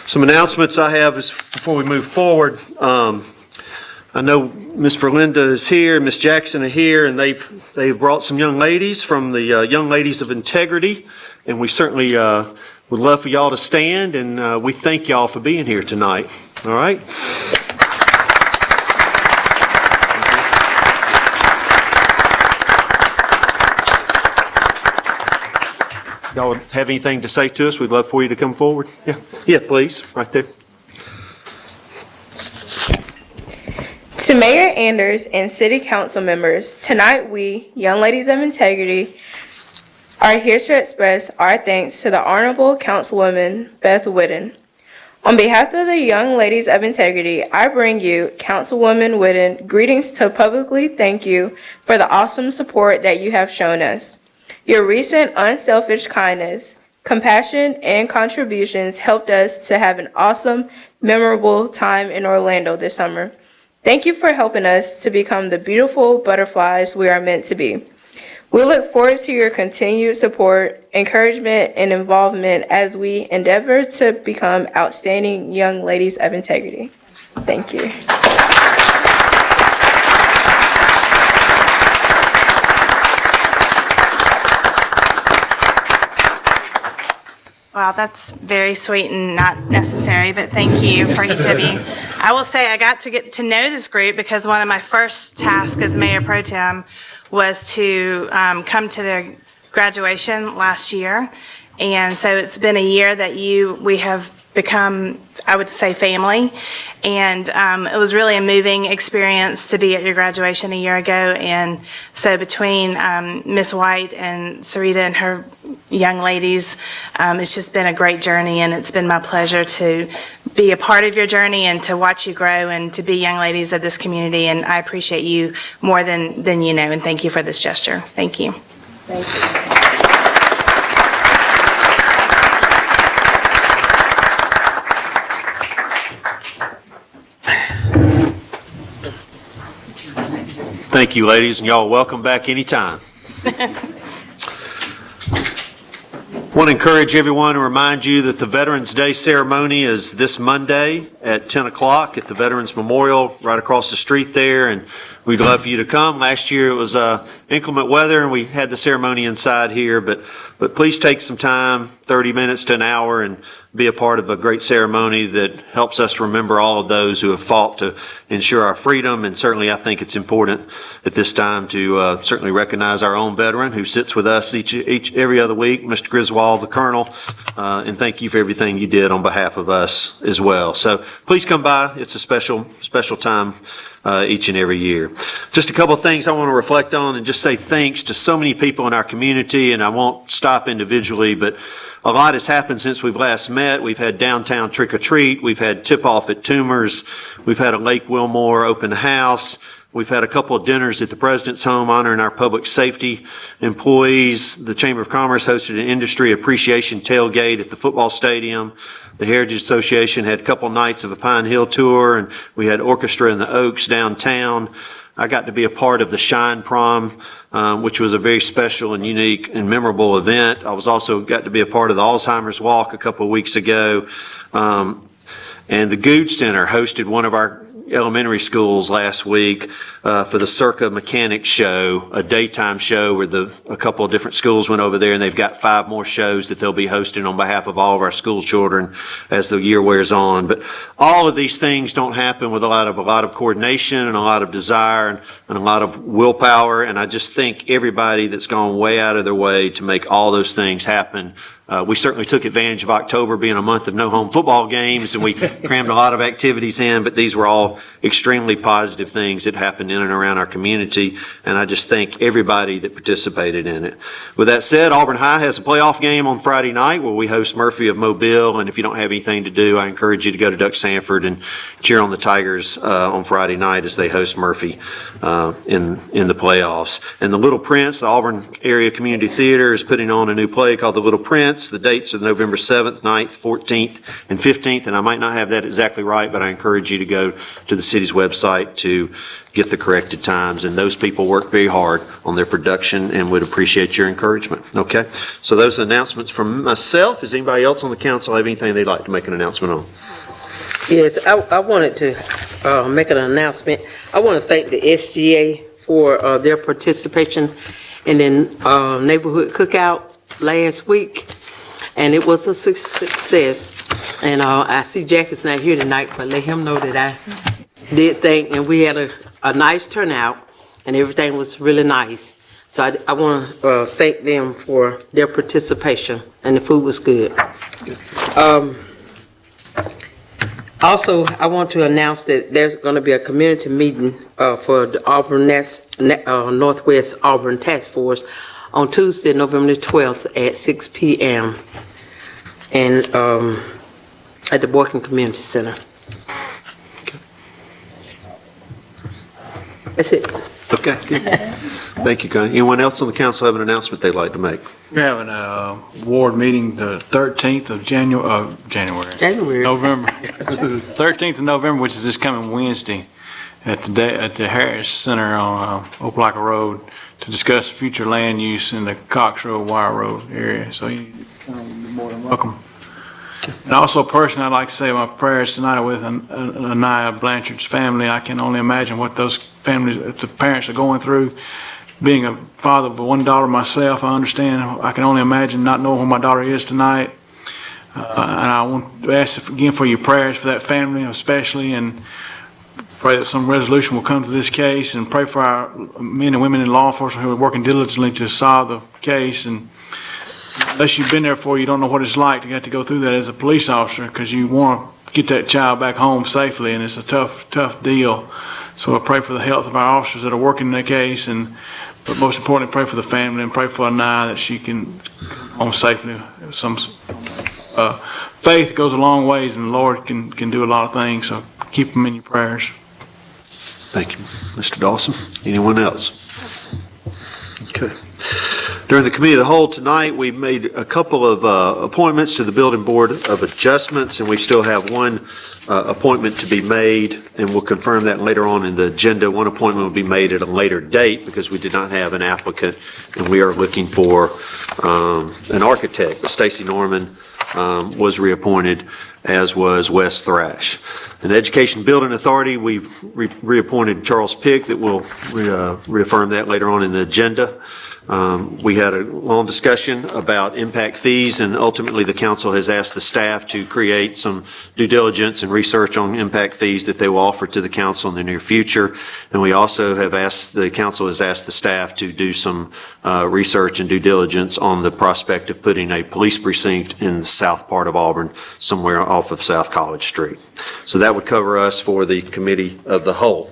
Some announcements I have is before we move forward. I know Ms. Verlinda is here, Ms. Jackson are here, and they've brought some young ladies from the Young Ladies of Integrity, and we certainly would love for y'all to stand, and we thank y'all for being here tonight. All right? Y'all have anything to say to us? We'd love for you to come forward. Yeah, please, right there. To Mayor Anders and City Council members, tonight we, Young Ladies of Integrity, are here to express our thanks to the Honorable Councilwoman Beth Whitten. On behalf of the Young Ladies of Integrity, I bring you, Councilwoman Whitten, greetings to publicly thank you for the awesome support that you have shown us. Your recent unselfish kindness, compassion, and contributions helped us to have an awesome, memorable time in Orlando this summer. Thank you for helping us to become the beautiful butterflies we are meant to be. We look forward to your continued support, encouragement, and involvement as we endeavor to become outstanding young ladies of integrity. Thank you. Well, that's very sweet and not necessary, but thank you for each of you. I will say I got to get to know this group because one of my first tasks as Mayor Pro Tem was to come to their graduation last year. And so it's been a year that we have become, I would say, family. And it was really a moving experience to be at your graduation a year ago. And so between Miss White and Sarita and her young ladies, it's just been a great journey. And it's been my pleasure to be a part of your journey and to watch you grow and to be young ladies of this community. And I appreciate you more than you know. And thank you for this gesture. Thank you. Thank you. Thank you, ladies, and y'all welcome back anytime. Want to encourage everyone and remind you that the Veterans Day ceremony is this Monday at 10 o'clock at the Veterans Memorial right across the street there, and we'd love for you to come. Last year it was inclement weather and we had the ceremony inside here, but please take some time, 30 minutes to an hour, and be a part of a great ceremony that helps us remember all of those who have fought to ensure our freedom. And certainly I think it's important at this time to certainly recognize our own veteran who sits with us every other week, Mr. Griswold, the Colonel, and thank you for everything you did on behalf of us as well. So please come by. It's a special time each and every year. Just a couple of things I want to reflect on and just say thanks to so many people in our community, and I won't stop individually, but a lot has happened since we've last met. We've had downtown trick or treat. We've had tip off at Toomer's. We've had a Lake Wilmore open house. We've had a couple of dinners at the President's Home honoring our public safety employees. The Chamber of Commerce hosted an industry appreciation tailgate at the football stadium. The Heritage Association had a couple nights of a Pine Hill tour, and we had orchestra in the Oaks downtown. I got to be a part of the Shine Prom, which was a very special and unique and memorable event. I was also got to be a part of the Alzheimer's Walk a couple of weeks ago. And the Gooch Center hosted one of our elementary schools last week for the Circa Mechanics Show, a daytime show where a couple of different schools went over there, and they've got 5 more shows that they'll be hosting on behalf of all of our school children as the year wears on. But all of these things don't happen with a lot of coordination and a lot of desire and a lot of willpower, and I just thank everybody that's gone way out of their way to make all those things happen. We certainly took advantage of October being a month of no home football games, and we crammed a lot of activities in, but these were all extremely positive things that happened in and around our community, and I just thank everybody that participated in it. With that said, Auburn High has a playoff game on Friday night where we host Murphy of Mobile, and if you don't have anything to do, I encourage you to go to Duck Sanford and cheer on the Tigers on Friday night as they host Murphy in the playoffs. And the Little Prince, the Auburn Area Community Theater, is putting on a new play called The Little Prince. The dates are November 7th, 9th, 14th, and 15th, and I might not have that exactly right, but I encourage you to go to the city's website to get the corrected times, and those people work very hard on their production and would appreciate your encouragement. Okay? So those are announcements from myself. Does anybody else on the council have anything they'd like to make an announcement on? Yes, I wanted to make an announcement. I want to thank the SGA for their participation in the neighborhood cookout last week, and it was a success. And I see Jack is not here tonight, but let him know that I did thank, and we had a nice turnout, and everything was really nice. So I want to thank them for their participation, and the food was good. Also, I want to announce that there's going to be a community meeting for the Auburn Northwest Auburn Task Force on Tuesday, November the 12th at 6 p.m. and at the Boykin Community Center. That's it. Okay, good. Thank you, Connie. Anyone else on the council have an announcement they'd like to make? We're having a ward meeting the 13th of November. 13th of November, which is this coming Wednesday at the Harris Center on Opelika Road to discuss future land use in the Cox Road, Wire Road area. So you're more than welcome. And also, personally, I'd like to say my prayers tonight are with Anaya Blanchard's family. I can only imagine what those families, the parents are going through. Being a father of one daughter myself, I understand. I can only imagine not knowing who my daughter is tonight. And I want to ask again for your prayers for that family especially, and pray that some resolution will come to this case, and pray for our men and women in law enforcement who are working diligently to solve the case. And unless you've been there before, you don't know what it's like to have to go through that as a police officer, because you want to get that child back home safely, and it's a tough deal. So I pray for the health of our officers that are working in that case, but most importantly, pray for the family and pray for Anaya that she can come home safely. Faith goes a long ways, and the Lord can do a lot of things, so keep them in your prayers. Thank you. Mr. Dawson, anyone else? Okay. During the Committee of the Whole tonight, we made a couple of appointments to the Building Board of Adjustments, and we still have one appointment to be made, and we'll confirm that later on in the agenda. One appointment will be made at a later date because we did not have an applicant, and we are looking for an architect. Stacy Norman was reappointed, as was Wes Thrash. In the Education Building Authority, we've reappointed Charles Pick, that will reaffirm that later on in the agenda. We had a long discussion about impact fees, and ultimately the council has asked the staff to create some due diligence and research on impact fees that they will offer to the council in the near future. And we also have the council has asked the staff to do some research and due diligence on the prospect of putting a police precinct in the south part of Auburn, somewhere off of South College Street. So that would cover us for the Committee of the Whole.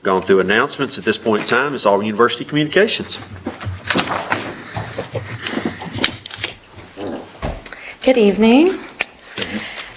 Gone through announcements. At this point in time, it's Auburn University Communications. Good evening.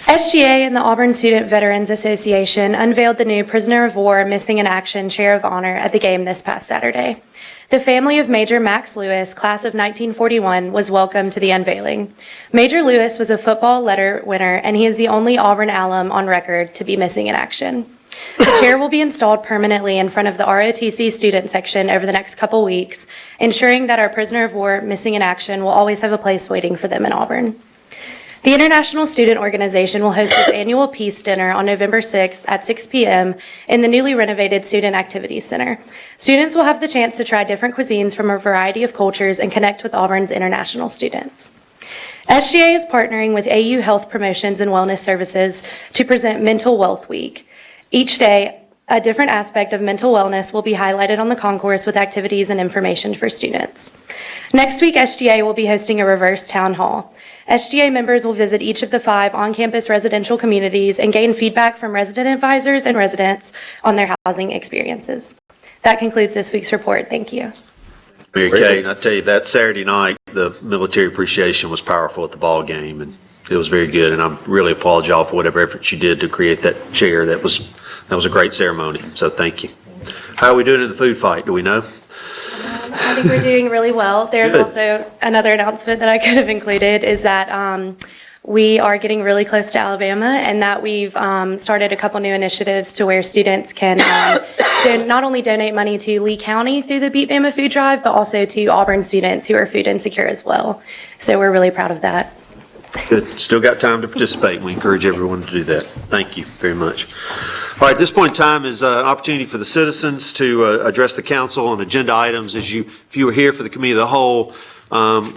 SGA and the Auburn Student Veterans Association unveiled the new Prisoner of War Missing in Action Chair of Honor at the game this past Saturday. The family of Major Max Lewis, class of 1941, was welcomed to the unveiling. Major Lewis was a football letter winner, and he is the only Auburn alum on record to be missing in action. The chair will be installed permanently in front of the ROTC student section over the next couple weeks, ensuring that our prisoner of war missing in action will always have a place waiting for them in Auburn. The International Student Organization will host its annual Peace Dinner on November 6th at 6 p.m. in the newly renovated Student Activities Center. Students will have the chance to try different cuisines from a variety of cultures and connect with Auburn's international students. SGA is partnering with AU Health Promotions and Wellness Services to present Mental Wealth Week. Each day, a different aspect of mental wellness will be highlighted on the concourse with activities and information for students. Next week, SGA will be hosting a reverse town hall. SGA members will visit each of the 5 on-campus residential communities and gain feedback from resident advisors and residents on their housing experiences. That concludes this week's report. Thank you. Mary Kay, and I tell you, that Saturday night, the military appreciation was powerful at the ball game, and it was very good, and I really applaud y'all for whatever effort you did to create that chair. That was a great ceremony, so thank you. How are we doing in the food fight, do we know? I think we're doing really well. There's Good. also another announcement that I could have included is that we are getting really close to Alabama, and that we've started a couple new initiatives to where students can not only donate money to Lee County through the Beat Bama Food Drive, but also to Auburn students who are food insecure as well. So we're really proud of that. Good. Still got time to participate. We encourage everyone to do that. Thank you very much. All right, at this point in time is an opportunity for the citizens to address the council on agenda items. If you were here for the Committee of the Whole,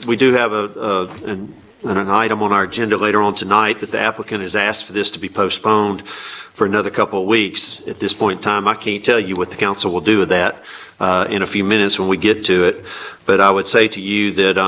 we do have an item on our agenda later on tonight that the applicant has asked for this to be postponed for another couple of weeks. At this point in time, I can't tell you what the council will do with that in a few minutes when we get to it. But I would say to you that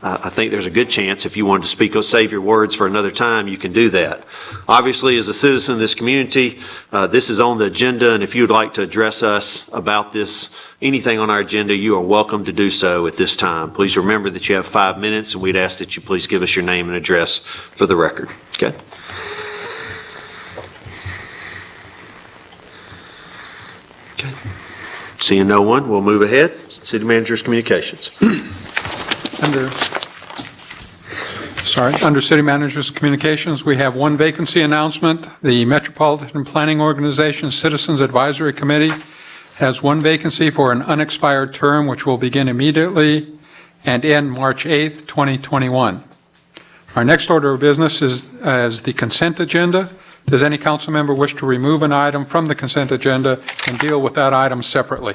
I think there's a good chance if you wanted to speak or save your words for another time, you can do that. Obviously, as a citizen of this community, this is on the agenda, and if you would like to address us about this, anything on our agenda, you are welcome to do so at this time. Please remember that you have 5 minutes, and we'd ask that you please give us your name and address for the record. Okay? Okay. Seeing no one, we'll move ahead. City Manager's Communications. Under City Manager's Communications, we have one vacancy announcement. The Metropolitan Planning Organization Citizens Advisory Committee has one vacancy for an unexpired term, which will begin immediately and end March 8th, 2021. Our next order of business is the consent agenda. Does any council member wish to remove an item from the consent agenda and deal with that item separately?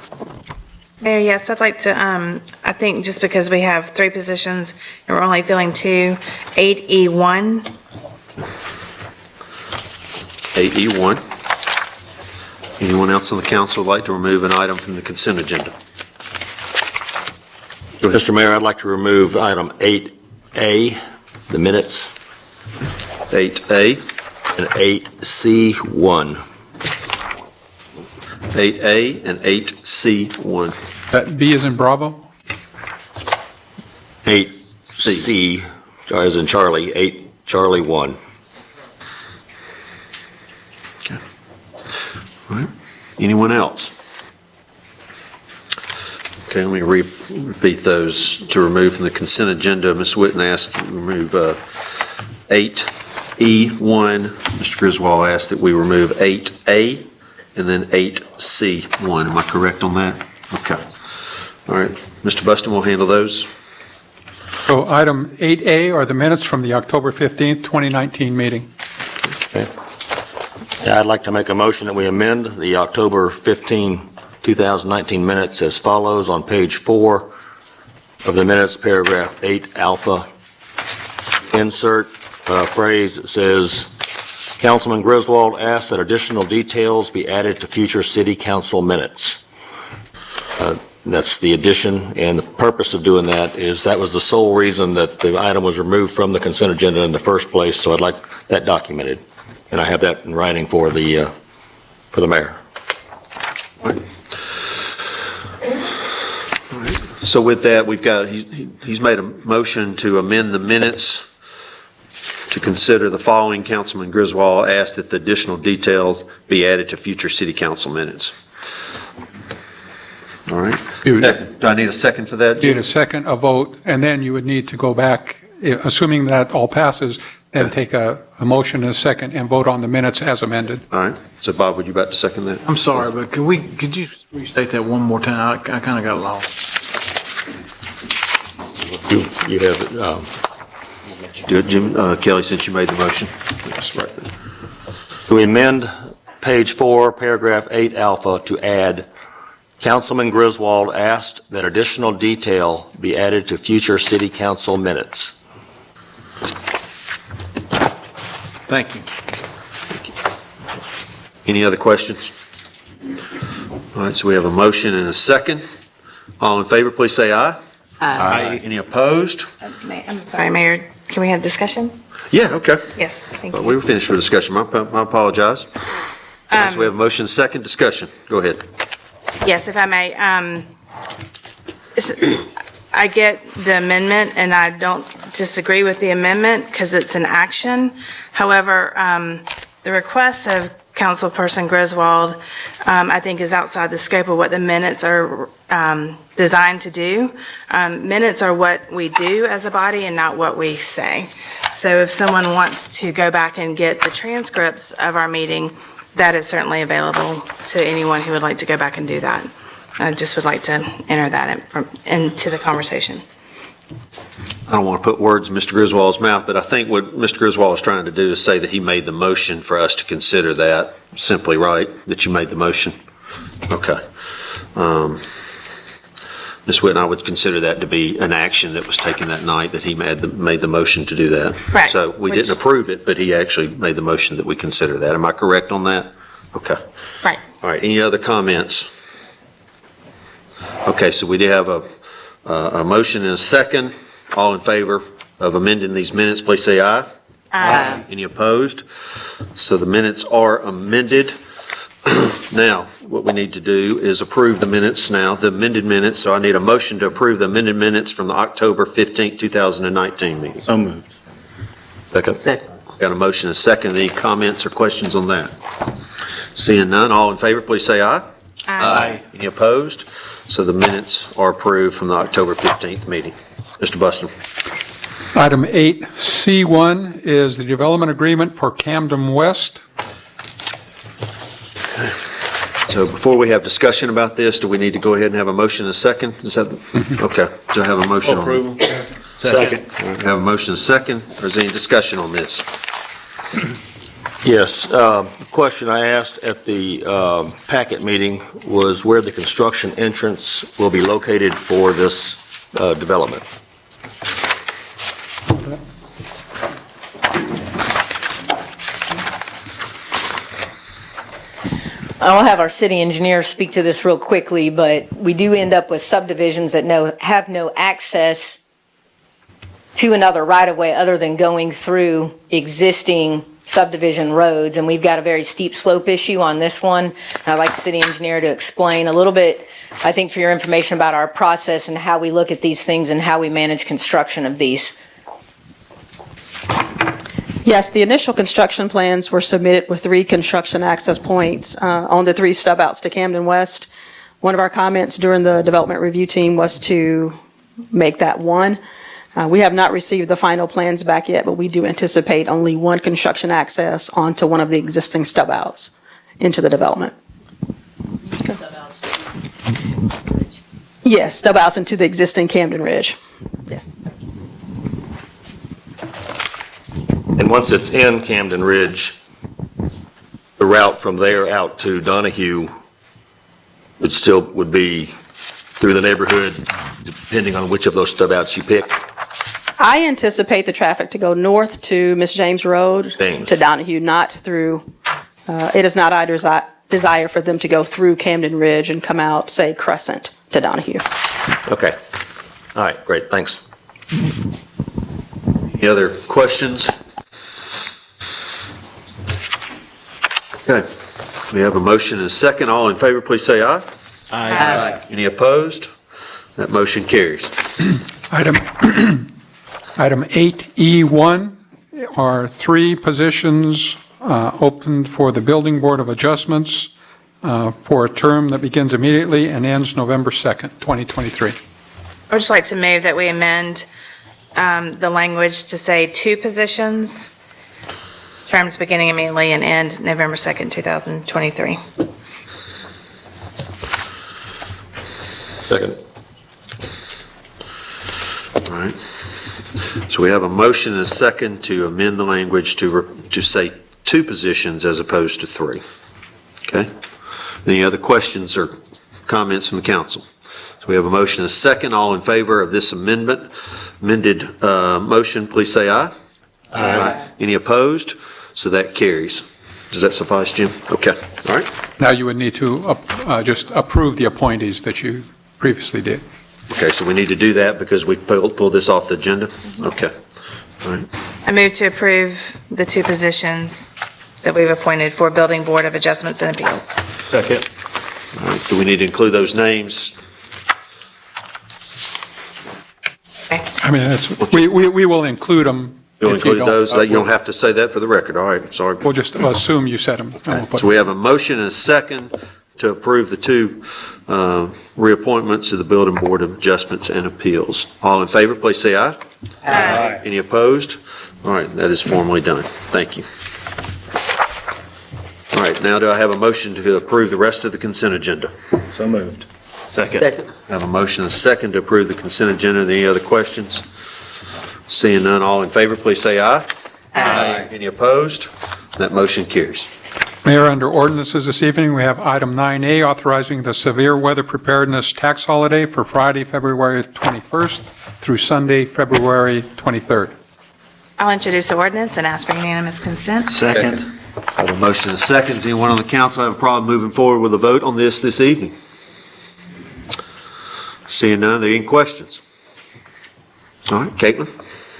Mayor, yes, I'd like to, I think just because we have 3 positions and we're only filling 2, 8E1. 8E1. Anyone else on the council would like to remove an item from the consent agenda? Go ahead. Mr. Mayor, I'd like to remove item 8A, the minutes, 8A, and 8C1. 8A, and 8C1. That B is in Bravo? 8C, as in Charlie, 8 Charlie 1. All right. Anyone else? Okay, let me repeat those to remove from the consent agenda. Ms. Whitten asked to remove 8E1. Mr. Griswold asked that we remove 8A and then 8C1. Am I correct on that? Okay. All right. Mr. Buston will handle those. So item 8A are the minutes from the October 15th, 2019 meeting. Yeah, I'd like to make a motion that we amend the October 15, 2019 minutes as follows on page 4 of the minutes, paragraph 8 alpha. Insert phrase that says, Councilman Griswold asked that additional details be added to future city council minutes. That's the addition, and the purpose of doing that is that was the sole reason that the item was removed from the consent agenda in the first place, so I'd like that documented. And I have that in writing for the mayor. So with that, we've got, he's made a motion to amend the minutes to consider the following. Councilman Griswold asked that the additional details be added to future city council minutes. All right. Do I need a second for that? Need a second, a vote, and then you would need to go back, assuming that all passes, and take a motion and a second and vote on the minutes as amended. All right. So Bob, would you about to second that? I'm sorry, but could you restate that one more time? I kind of got lost. You have it. Do it, Jim, Kelly, since you made the motion. Just right there. So we amend page 4, paragraph 8 alpha to add, Councilman Griswold asked that additional detail be added to future city council minutes. Thank you. Any other questions? All right, so we have a motion and a second. All in favor, please say aye. Aye. Any opposed? I'm sorry, Mayor, can we have discussion? Yeah, okay. Yes, thank But you. we were finished with discussion. I apologize. All right, so we have a motion, second discussion. Go ahead. Yes, if I may, I get the amendment, and I don't disagree with the amendment because it's an action. However, the request of Councilperson Griswold, I think, is outside the scope of what the minutes are designed to do. Minutes are what we do as a body and not what we say. So if someone wants to go back and get the transcripts of our meeting, that is certainly available to anyone who would like to go back and do that. I just would like to enter that into the conversation. I don't want to put words in Mr. Griswold's mouth, but I think what Mr. Griswold is trying to do is say that he made the motion for us to consider that. Simply right, that you made the motion. Okay. Ms. Whitten, I would consider that to be an action that was taken that night, that he made the motion to do that. Right. So we didn't approve it, but he actually made the motion that we consider that. Am I correct on that? Okay. Right. All right, any other comments? Okay, so we do have a motion and a second. All in favor of amending these minutes, please say aye. Aye. Any opposed? So the minutes are amended. Now, what we need to do is approve the minutes now, the amended minutes. So I need a motion to approve the amended minutes from the October 15th, 2019 meeting. So moved. Second. Got a motion and a second. Any comments or questions on that? Seeing none, all in favor, please say aye. Aye. Any opposed? So the minutes are approved from the October 15th meeting. Mr. Buston. Item 8C1 is the development agreement for Camden West. So before we have discussion about this, do we need to go ahead and have a motion and a second? Is that, okay, do I have a motion on Approval. Second. All right, have a motion and a second, or is there any discussion on this? Yes, the question I asked at the packet meeting was where the construction entrance will be located for this development. I'll have our city engineer speak to this real quickly, but we do end up with subdivisions that have no access to another right-of-way other than going through existing subdivision roads, and we've got a very steep slope issue on this one. I'd like the city engineer to explain a little bit, I think, for your information about our process and how we look at these things and how we manage construction of these. Yes, the initial construction plans were submitted with 3 construction access points on the 3 stub outs to Camden West. One of our comments during the development review team was to make that 1. We have not received the final plans back yet, but we do anticipate only 1 construction access onto one of the existing stub outs into the development. Yes, stub outs into the existing Camden Ridge. Yes. And once it's in Camden Ridge, the route from there out to Donahue would be through the neighborhood, depending on which of those stub outs you pick. I anticipate the traffic to go north to Miss James Road to Donahue, not through, it is not our desire for them to go through Camden Ridge and come out, say, Crescent to Donahue. Okay. All right, great, thanks. Any other questions? Okay, we have a motion and a second. All in favor, please say aye. Aye. Any opposed? That motion carries. Item 8E1 are 3 positions opened for the Building Board of Adjustments for a term that begins immediately and ends November 2nd, 2023. I would just like to move that we amend the language to say 2 positions, terms beginning immediately and end November 2nd, 2023. Second. All right. So we have a motion and a second to amend the language to say 2 positions as opposed to 3. Okay? Any other questions or comments from the council? So we have a motion and a second. All in favor of this amended motion, please say aye. Aye. Any opposed? So that carries. Does that suffice, Jim? Okay. All right. Now you would need to just approve the appointees that you previously did. Okay, so we need to do that because we pulled this off the agenda? Okay. All right. I move to approve the 2 positions that we've appointed for Building Board of Adjustments and Appeals. Second. All right. Do we need to include those names? I mean, we will include them. You'll if you include don't- those? You don't have to say that for the record. All right, sorry. We'll just assume you said them. So we have a motion and a second to approve the 2 reappointments to the Building Board of Adjustments and Appeals. All in favor, please say aye. Aye. Any opposed? All right, that is formally done. Thank you. All right, now do I have a motion to approve the rest of the consent agenda? So moved. Second. Second. I have a motion and a second to approve the consent agenda. Any other questions? Seeing none, all in favor, please say aye. Aye. Any opposed? That motion carries. Mayor, under ordinances this evening, we have item 9A, authorizing the severe weather preparedness tax holiday for Friday, February 21st through Sunday, February 23rd. I'll introduce the ordinance and ask for unanimous consent. Second. I have a motion and a second. Does anyone on the council have a problem moving forward with a vote on this evening? Seeing none, are there any questions? All right, Caitlin?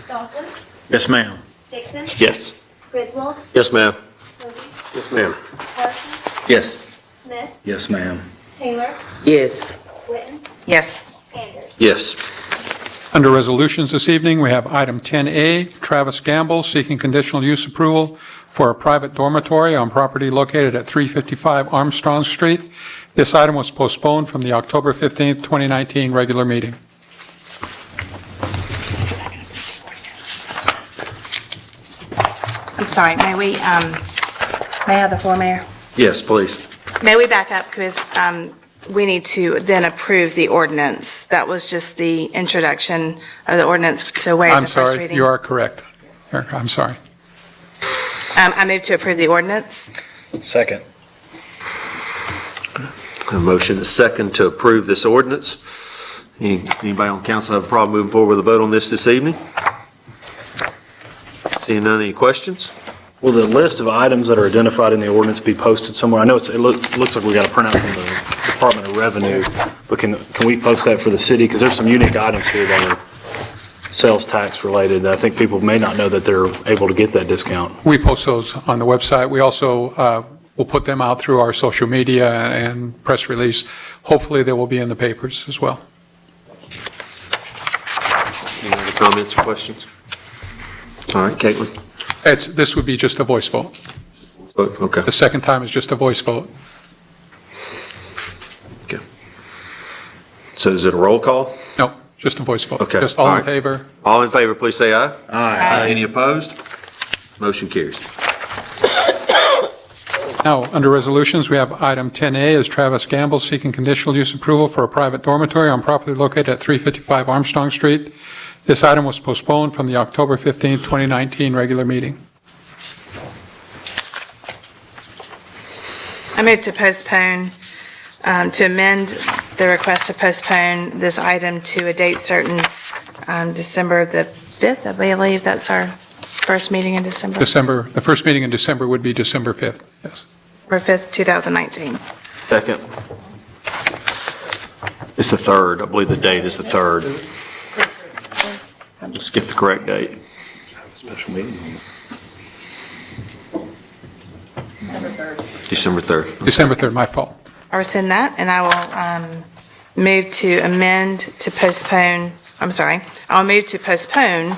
Dawson, Yes, ma'am. Dixon, Yes. Griswold, Yes, ma'am. Cody, Yes, ma'am. Parsons, Yes. Smith, Yes, ma'am. Taylor, Yes. Witten, Yes. Anders. Yes. Under resolutions this evening, we have item 10A, Travis Gamble seeking conditional use approval for a private dormitory on property located at 355 Armstrong Street. This item was postponed from the October 15th, 2019 regular meeting. I'm sorry, may I have the floor, Mayor? Yes, please. May we back up, because we need to then approve the ordinance. That was just the introduction of the ordinance to waive I'm the first sorry, reading. you are correct. I'm sorry. I move to approve the ordinance. Second. A motion is second to approve this ordinance. Anybody on council have a problem moving forward with a vote on this evening? Seeing none, any questions? Will the list of items that are identified in the ordinance be posted somewhere? I know it looks like we got a printout from the Department of Revenue, but can we post that for the city? Because there's some unique items here that are sales tax related. I think people may not know that they're able to get that discount. We post those on the website. We also will put them out through our social media and press release. Hopefully, they will be in the papers as well. Any other comments or questions? All right, Caitlin? This would be just a voice vote. Okay. The second time is just a voice vote. Okay. So is it a roll call? No, just a voice vote. Okay. Just all All in right. favor? All in favor, please say aye. Aye. Any opposed? Motion carries. Now, under resolutions, we have item 10A is Travis Gamble seeking conditional use approval for a private dormitory on property located at 355 Armstrong Street. This item was postponed from the October 15, 2019 regular meeting. I move to postpone, to amend the request to postpone this item to a date certain, December the 5th, I believe that's our first meeting in December. The first meeting in December would be December 5th, yes. December 5th, 2019. Second. It's the 3rd. I believe the date is the 3rd. Let's get the correct date. Special meeting. December 3rd. December 3rd, my fault. I rescind that, and I will move to amend to postpone, I'll move to postpone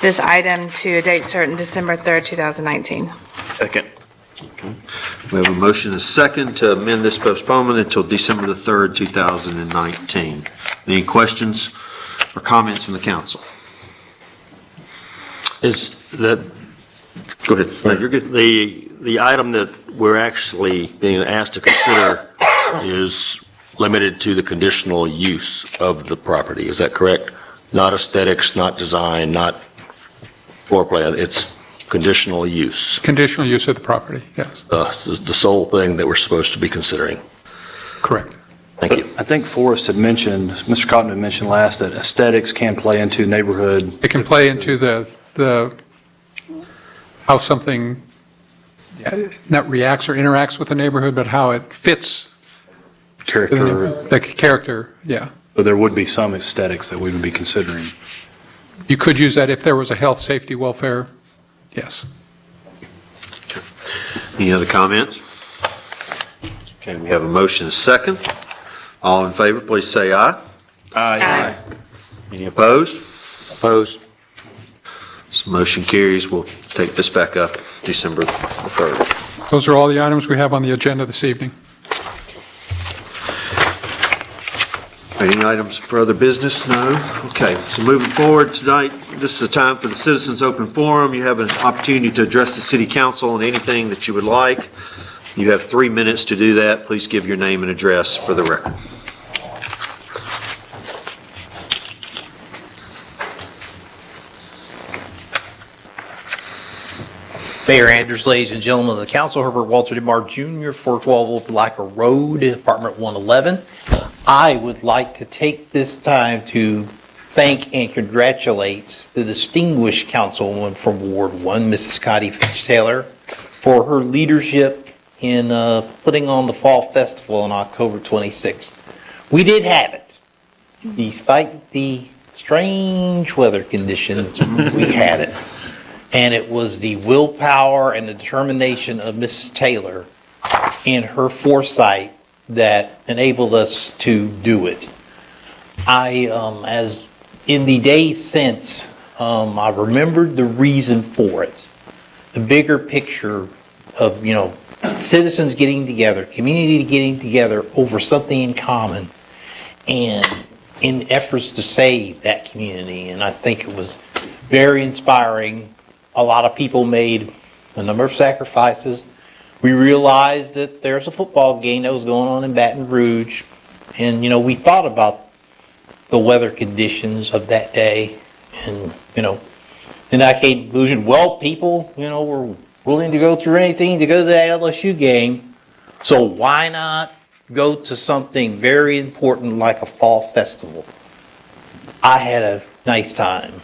this item to a date certain, December 3rd, 2019. Second. We have a motion and a second to amend this postponement until December the 3rd, 2019. Any questions or comments from the council? Is that, Go ahead. No, you're good. the item that we're actually being asked to consider is limited to the conditional use of the property, is that correct? Not aesthetics, not design, not floor plan, it's conditional use. Conditional use of the property, yes, The sole thing that we're supposed to be considering. correct. Thank you. I think Forrest had mentioned, Mr. Cotton had mentioned last that aesthetics can play into neighborhood. It can play into the how something not reacts or interacts with the neighborhood, but how it fits Character. the character, yeah. But there would be some aesthetics that we would be considering. You could use that if there was a health, safety, welfare, yes. Any other comments? Okay, we have a motion and a second. All in favor, please say aye. Aye. Any opposed? Opposed? So motion carries. We'll take this back up December the 3rd. Those are all the items we have on the agenda this evening. Any items for other business? No? Okay, so moving forward tonight, this is the time for the Citizens Open Forum. You have an opportunity to address the city council on anything that you would like. You have 3 minutes to do that. Please give your name and address for the record. Mayor Andrews, ladies and gentlemen of the council, Herbert Walter DeMar Jr., 412 Opelika Road, Apartment 111. I would like to take this time to thank and congratulate the distinguished councilwoman from Ward 1, Mrs. Scotty Fitch-Taylor, for her leadership in putting on the Fall Festival on October 26th. We did have it. Despite the strange weather conditions, we had it. And it was the willpower and the determination of Mrs. Taylor and her foresight that enabled us to do it. As in the days since, I remembered the reason for it. The bigger picture of, citizens getting together, community getting together over something in common, and in efforts to save that community. And I think it was very inspiring. A lot of people made a number of sacrifices. We realized that there's a football game that was going on in Baton Rouge. And, we thought about the weather conditions of that day. And, then I came to the conclusion, well, people, we're willing to go through anything to go to that LSU game. So why not go to something very important like a fall festival? I had a nice time.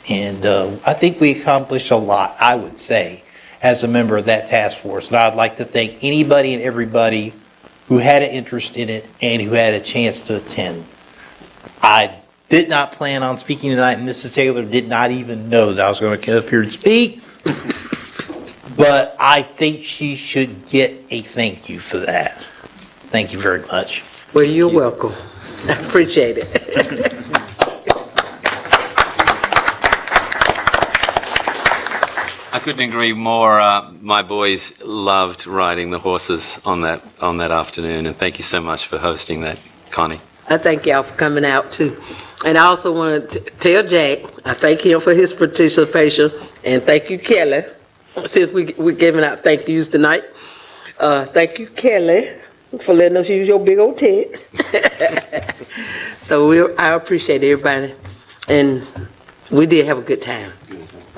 And I think we accomplished a lot, I would say, as a member of that task force. And I'd like to thank anybody and everybody who had an interest in it and who had a chance to attend. I did not plan on speaking tonight, and Mrs. Taylor did not even know that I was going to come up here and speak. But I think she should get a thank you for that. Thank you very much. Well, you're welcome. I appreciate it. I couldn't agree more. My boys loved riding the horses on that afternoon, and thank you so much for hosting that, Connie. I thank y'all for coming out too. And I also want to tell Jack, I thank him for his participation, and thank you, Kelly, since we're giving out thank yous tonight. Thank you, Kelly, for letting us use your big old tent. So I appreciate everybody, and we did have a good time.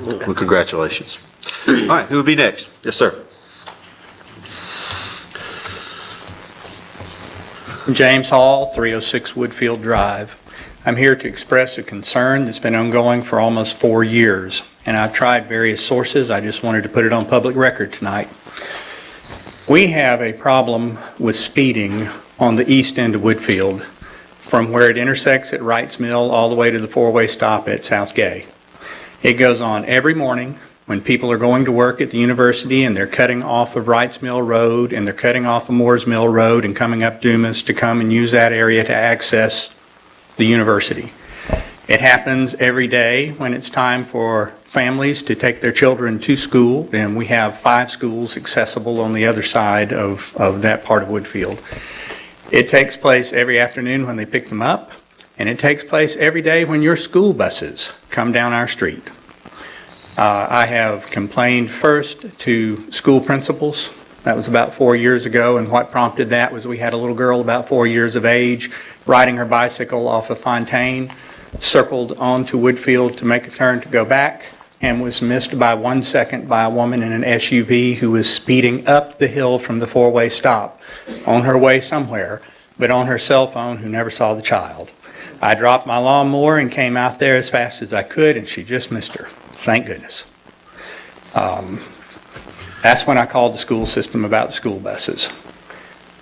Well, congratulations. All right, who will be next? Yes, sir. James Hall, 306 Woodfield Drive. I'm here to express a concern that's been ongoing for almost 4 years, and I've tried various sources. I just wanted to put it on public record tonight. We have a problem with speeding on the east end of Woodfield from where it intersects at Wrights Mill all the way to the four-way stop at South Gay. It goes on every morning when people are going to work at the university and they're cutting off of Wrights Mill Road and they're cutting off of Moores Mill Road and coming up Dumas to come and use that area to access the university. It happens every day when it's time for families to take their children to school, and we have 5 schools accessible on the other side of that part of Woodfield. It takes place every afternoon when they pick them up, and it takes place every day when your school buses come down our street. I have complained first to school principals. That was about 4 years ago, and what prompted that was we had a little girl about 4 years of age riding her bicycle off of Fontaine, circled onto Woodfield to make a turn to go back, and was missed by 1 second by a woman in an SUV who was speeding up the hill from the four-way stop on her way somewhere, but on her cell phone, who never saw the child. I dropped my lawnmower and came out there as fast as I could, and she just missed her. Thank goodness. That's when I called the school system about the school buses.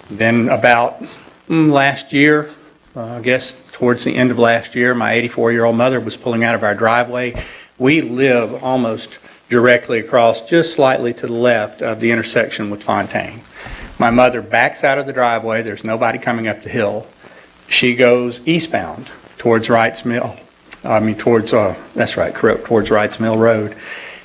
Then about last year, I guess towards the end of last year, my 84-year-old mother was pulling out of our driveway. We live almost directly across, just slightly to the left of the intersection with Fontaine. My mother backs out of the driveway. There's nobody coming up the hill. She goes eastbound towards Wrights Mill. Towards Wrights Mill Road.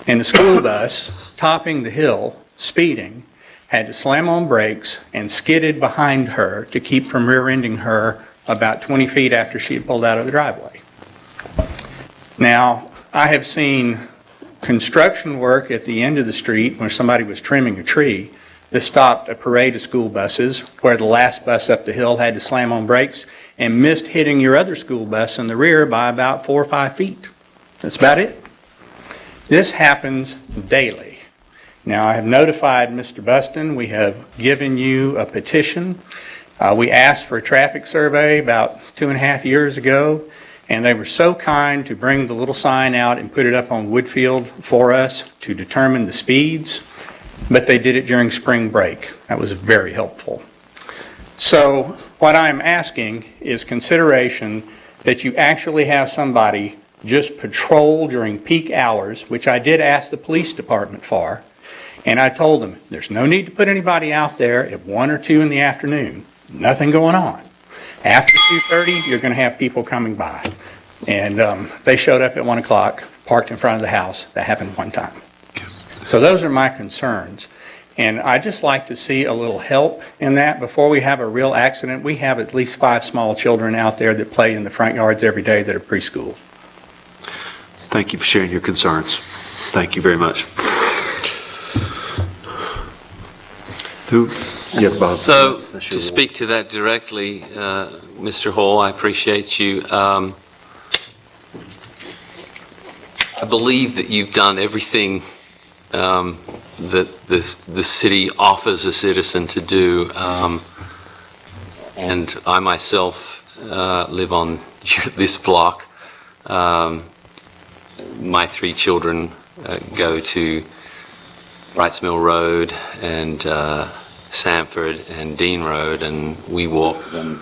And the school bus, topping the hill, speeding, had to slam on brakes and skidded behind her to keep from rear-ending her about 20 feet after she had pulled out of the driveway. Now, I have seen construction work at the end of the street where somebody was trimming a tree that stopped a parade of school buses where the last bus up the hill had to slam on brakes and missed hitting your other school bus in the rear by about 4 or 5 feet. That's about it. This happens daily. Now, I have notified Mr. Buston. We have given you a petition. We asked for a traffic survey about 2.5 years ago, and they were so kind to bring the little sign out and put it up on Woodfield for us to determine the speeds, but they did it during spring break. That was very helpful. So what I'm asking is consideration that you actually have somebody just patrol during peak hours, which I did ask the police department for, and I told them there's no need to put anybody out there at 1 or 2 in the afternoon. Nothing going on. After 2:30, you're going to have people coming by. And they showed up at 1 o'clock, parked in front of the house. That happened one time. So those are my concerns. And I just like to see a little help in that before we have a real accident. We have at least 5 small children out there that play in the front yards every day that are preschool. Thank you for sharing your concerns. Thank you very much. Who? Yeah, Bob. So, to speak to that directly, Mr. Hall, I appreciate you. I believe that you've done everything that the city offers a citizen to do. And I myself live on this block. My 3 children go to Wrights Mill Road and Sanford and Dean Road, and we walk them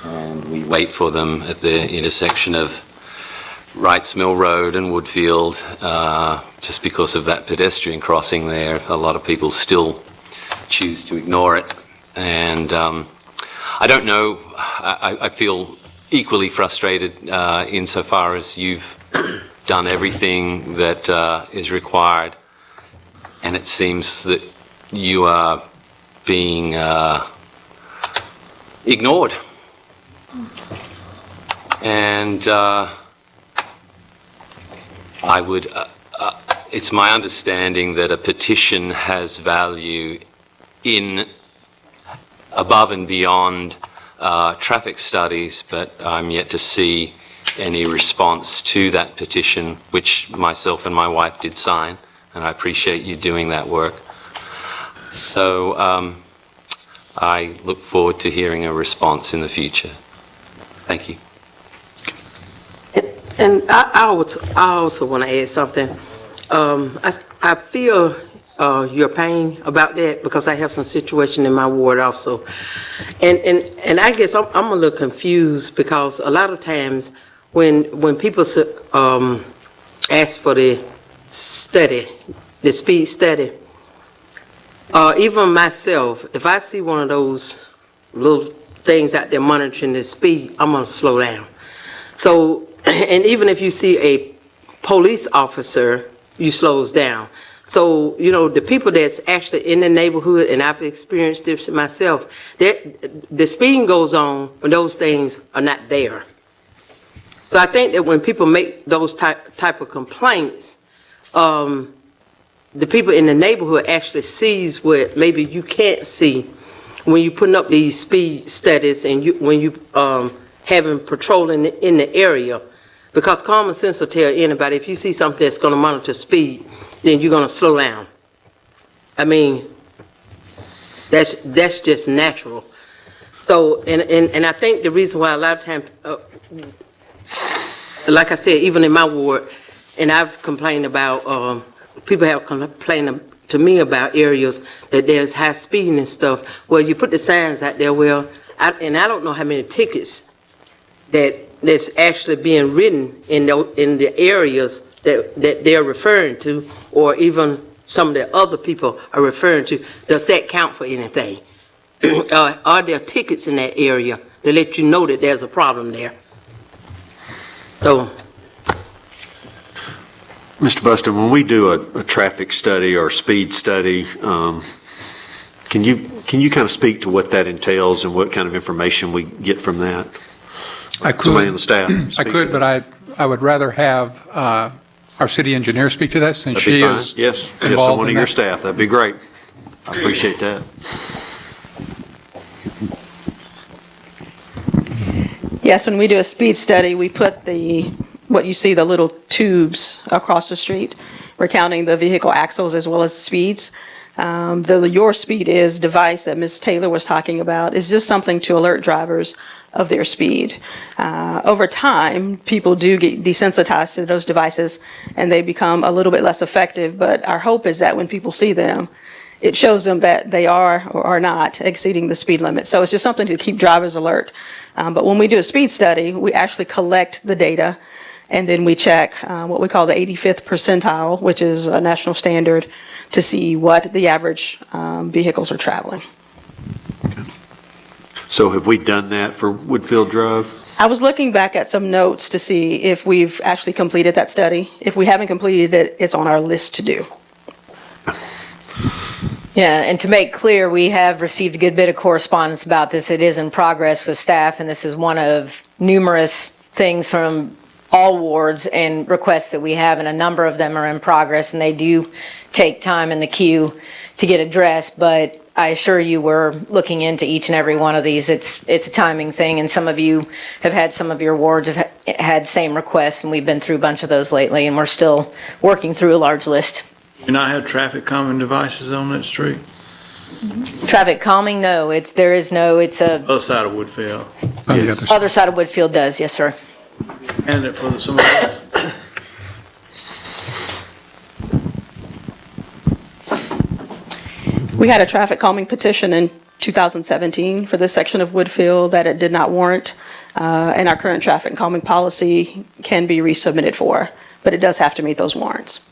and we wait for them at the intersection of Wrights Mill Road and Woodfield, just because of that pedestrian crossing there. A lot of people still choose to ignore it. And I don't know, I feel equally frustrated insofar as you've done everything that is required, and it seems that you are being ignored. And I would, it's my understanding that a petition has value in above and beyond traffic studies, but I'm yet to see any response to that petition, which myself and my wife did sign, and I appreciate you doing that work. So I look forward to hearing a response in the future. Thank you. And I also want to add something. I feel your pain about that because I have some situation in my ward also. And I guess I'm a little confused because a lot of times when people ask for the study, the speed study, even myself, if I see one of those little things out there monitoring the speed, I'm going to slow down. So, and even if you see a police officer, you slows down. So, you know, the people that's actually in the neighborhood, and I've experienced this myself, the speeding goes on when those things are not there. So I think that when people make those type of complaints, the people in the neighborhood actually sees what maybe you can't see when you're putting up these speed studies and when you having patrol in the area. Because common sense will tell anybody, if you see something that's going to monitor speed, then you're going to slow down. I mean, that's just natural. So, and I think the reason why a lot of times, like I said, even in my ward, and I've complained about, people have complained to me about areas that there's high speeding and stuff. Well, you put the signs out there, well, I don't know how many tickets that's actually being written in the areas that they're referring to, or even some of the other people are referring to. Does that count for anything? Are there tickets in that area to let you know that there's a problem there? So, Mr. Buston, when we do a traffic study or speed study, can you kind of speak to what that entails and what kind of information we get from that? I could. Somebody on the staff. I could, but I would rather have our city engineer speak to that since That'd be she fine. is Yes, involved someone in of your that. staff. That'd be great. I appreciate that. Yes, when we do a speed study, we put what you see, the little tubes across the street. We're counting the vehicle axles as well as the speeds. The Your Speed Is device that Ms. Taylor was talking about is just something to alert drivers of their speed. Over time, people do get desensitized to those devices and they become a little bit less effective, but our hope is that when people see them, it shows them that they are or are not exceeding the speed limit. So it's just something to keep drivers alert. But when we do a speed study, we actually collect the data and then we check what we call the 85th percentile, which is a national standard, to see what the average vehicles are traveling. So have we done that for Woodfield Drive? I was looking back at some notes to see if we've actually completed that study. If we haven't completed it, it's on our list to do. Yeah, and to make clear, we have received a good bit of correspondence about this. It is in progress with staff, and this is one of numerous things from all wards and requests that we have, and a number of them are in progress, and they do take time in the queue to get addressed, but I assure you we're looking into each and every one of these. It's a timing thing, and some of you have had, some of your wards have had same requests, and we've been through a bunch of those lately, and we're still working through a large list. You not have traffic calming devices on that street? Traffic calming, no, it's a, Other side of Woodfield. On the other side. other side of Woodfield does, yes, sir. And it for somebody else. We had a traffic calming petition in 2017 for this section of Woodfield that it did not warrant, and our current traffic calming policy can be resubmitted for, but it does have to meet those warrants.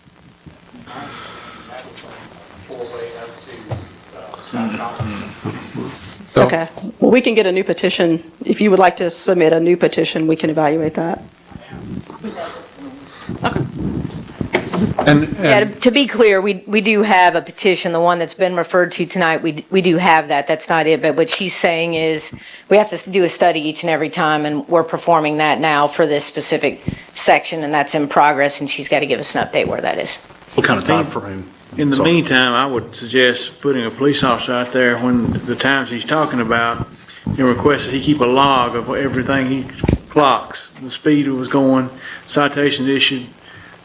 So- Okay, well, we can get a new petition. If you would like to submit a new petition, we can evaluate that. Yeah, to be clear, we do have a petition, the one that's been referred to tonight, we do have that, that's not it, but what she's saying is, we have to do a study each and every time, and we're performing that now for this specific section, and that's in progress, and she's got to give us an update where that is. What kind of time frame? In the meantime, I would suggest putting a police officer out there when the times he's talking about, and request that he keep a log of everything he clocks, the speed it was going, citations issued,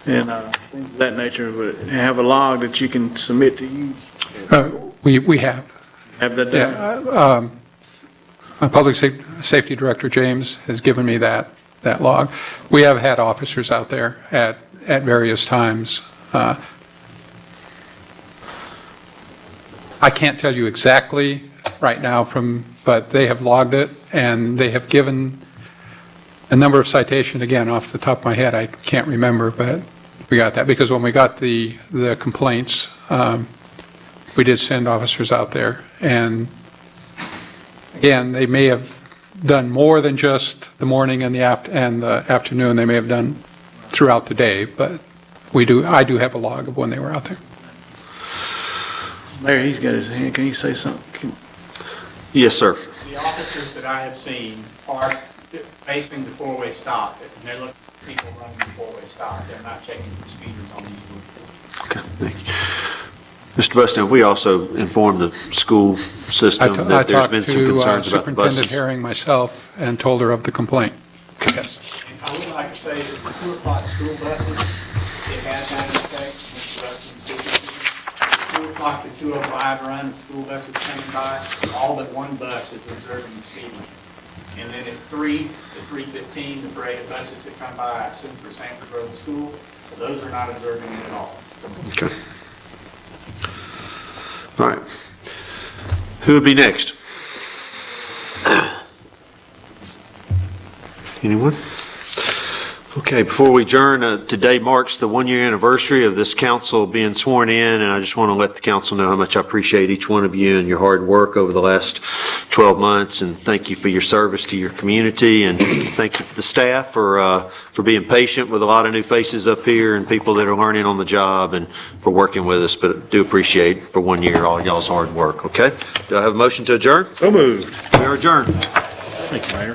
and things of that nature, but have a log that you can submit to you. We have. Have that done? Yeah, our Public Safety Director, James, has given me that log. We have had officers out there at various times. I can't tell you exactly right now but they have logged it, and they have given a number of citations, again, off the top of my head, I can't remember, but we got that, because when we got the complaints, we did send officers out there, and again, they may have done more than just the morning and the afternoon, they may have done throughout the day, but I do have a log of when they were out there. Mayor, he's got his hand, can you say something? Yes, sir. The officers that I have seen are facing the four-way stop, and they're looking at people running the four-way stop. They're not checking for speeders on these roads. Okay, thank you. Mr. Buston, we also informed the school system that there's been some concerns about the I talked to buses. Superintendent Herring myself and told her of the complaint. Yes. And I would like to say that the 2 o'clock school buses, it has had an effect, Mr. Rustin speaking to you. 2 o'clock to 2:05 run, the school buses coming by, all but one bus is observing the speed limit. And then at 3 to 3:15, the parade of buses that come by, I assume for Sanford Road School, those are not observing it at all. Okay. All right. Who would be next? Anyone? Okay, before we adjourn, today marks the one-year anniversary of this council being sworn in, and I just want to let the council know how much I appreciate each one of you and your hard work over the last 12 months, and thank you for your service to your community, and thank you for the staff for being patient with a lot of new faces up here and people that are learning on the job, and for working with us, but do appreciate for 1 year all y'all's hard work, okay? Do I have a motion to adjourn? So moved. We are adjourned. Thank you, Mayor.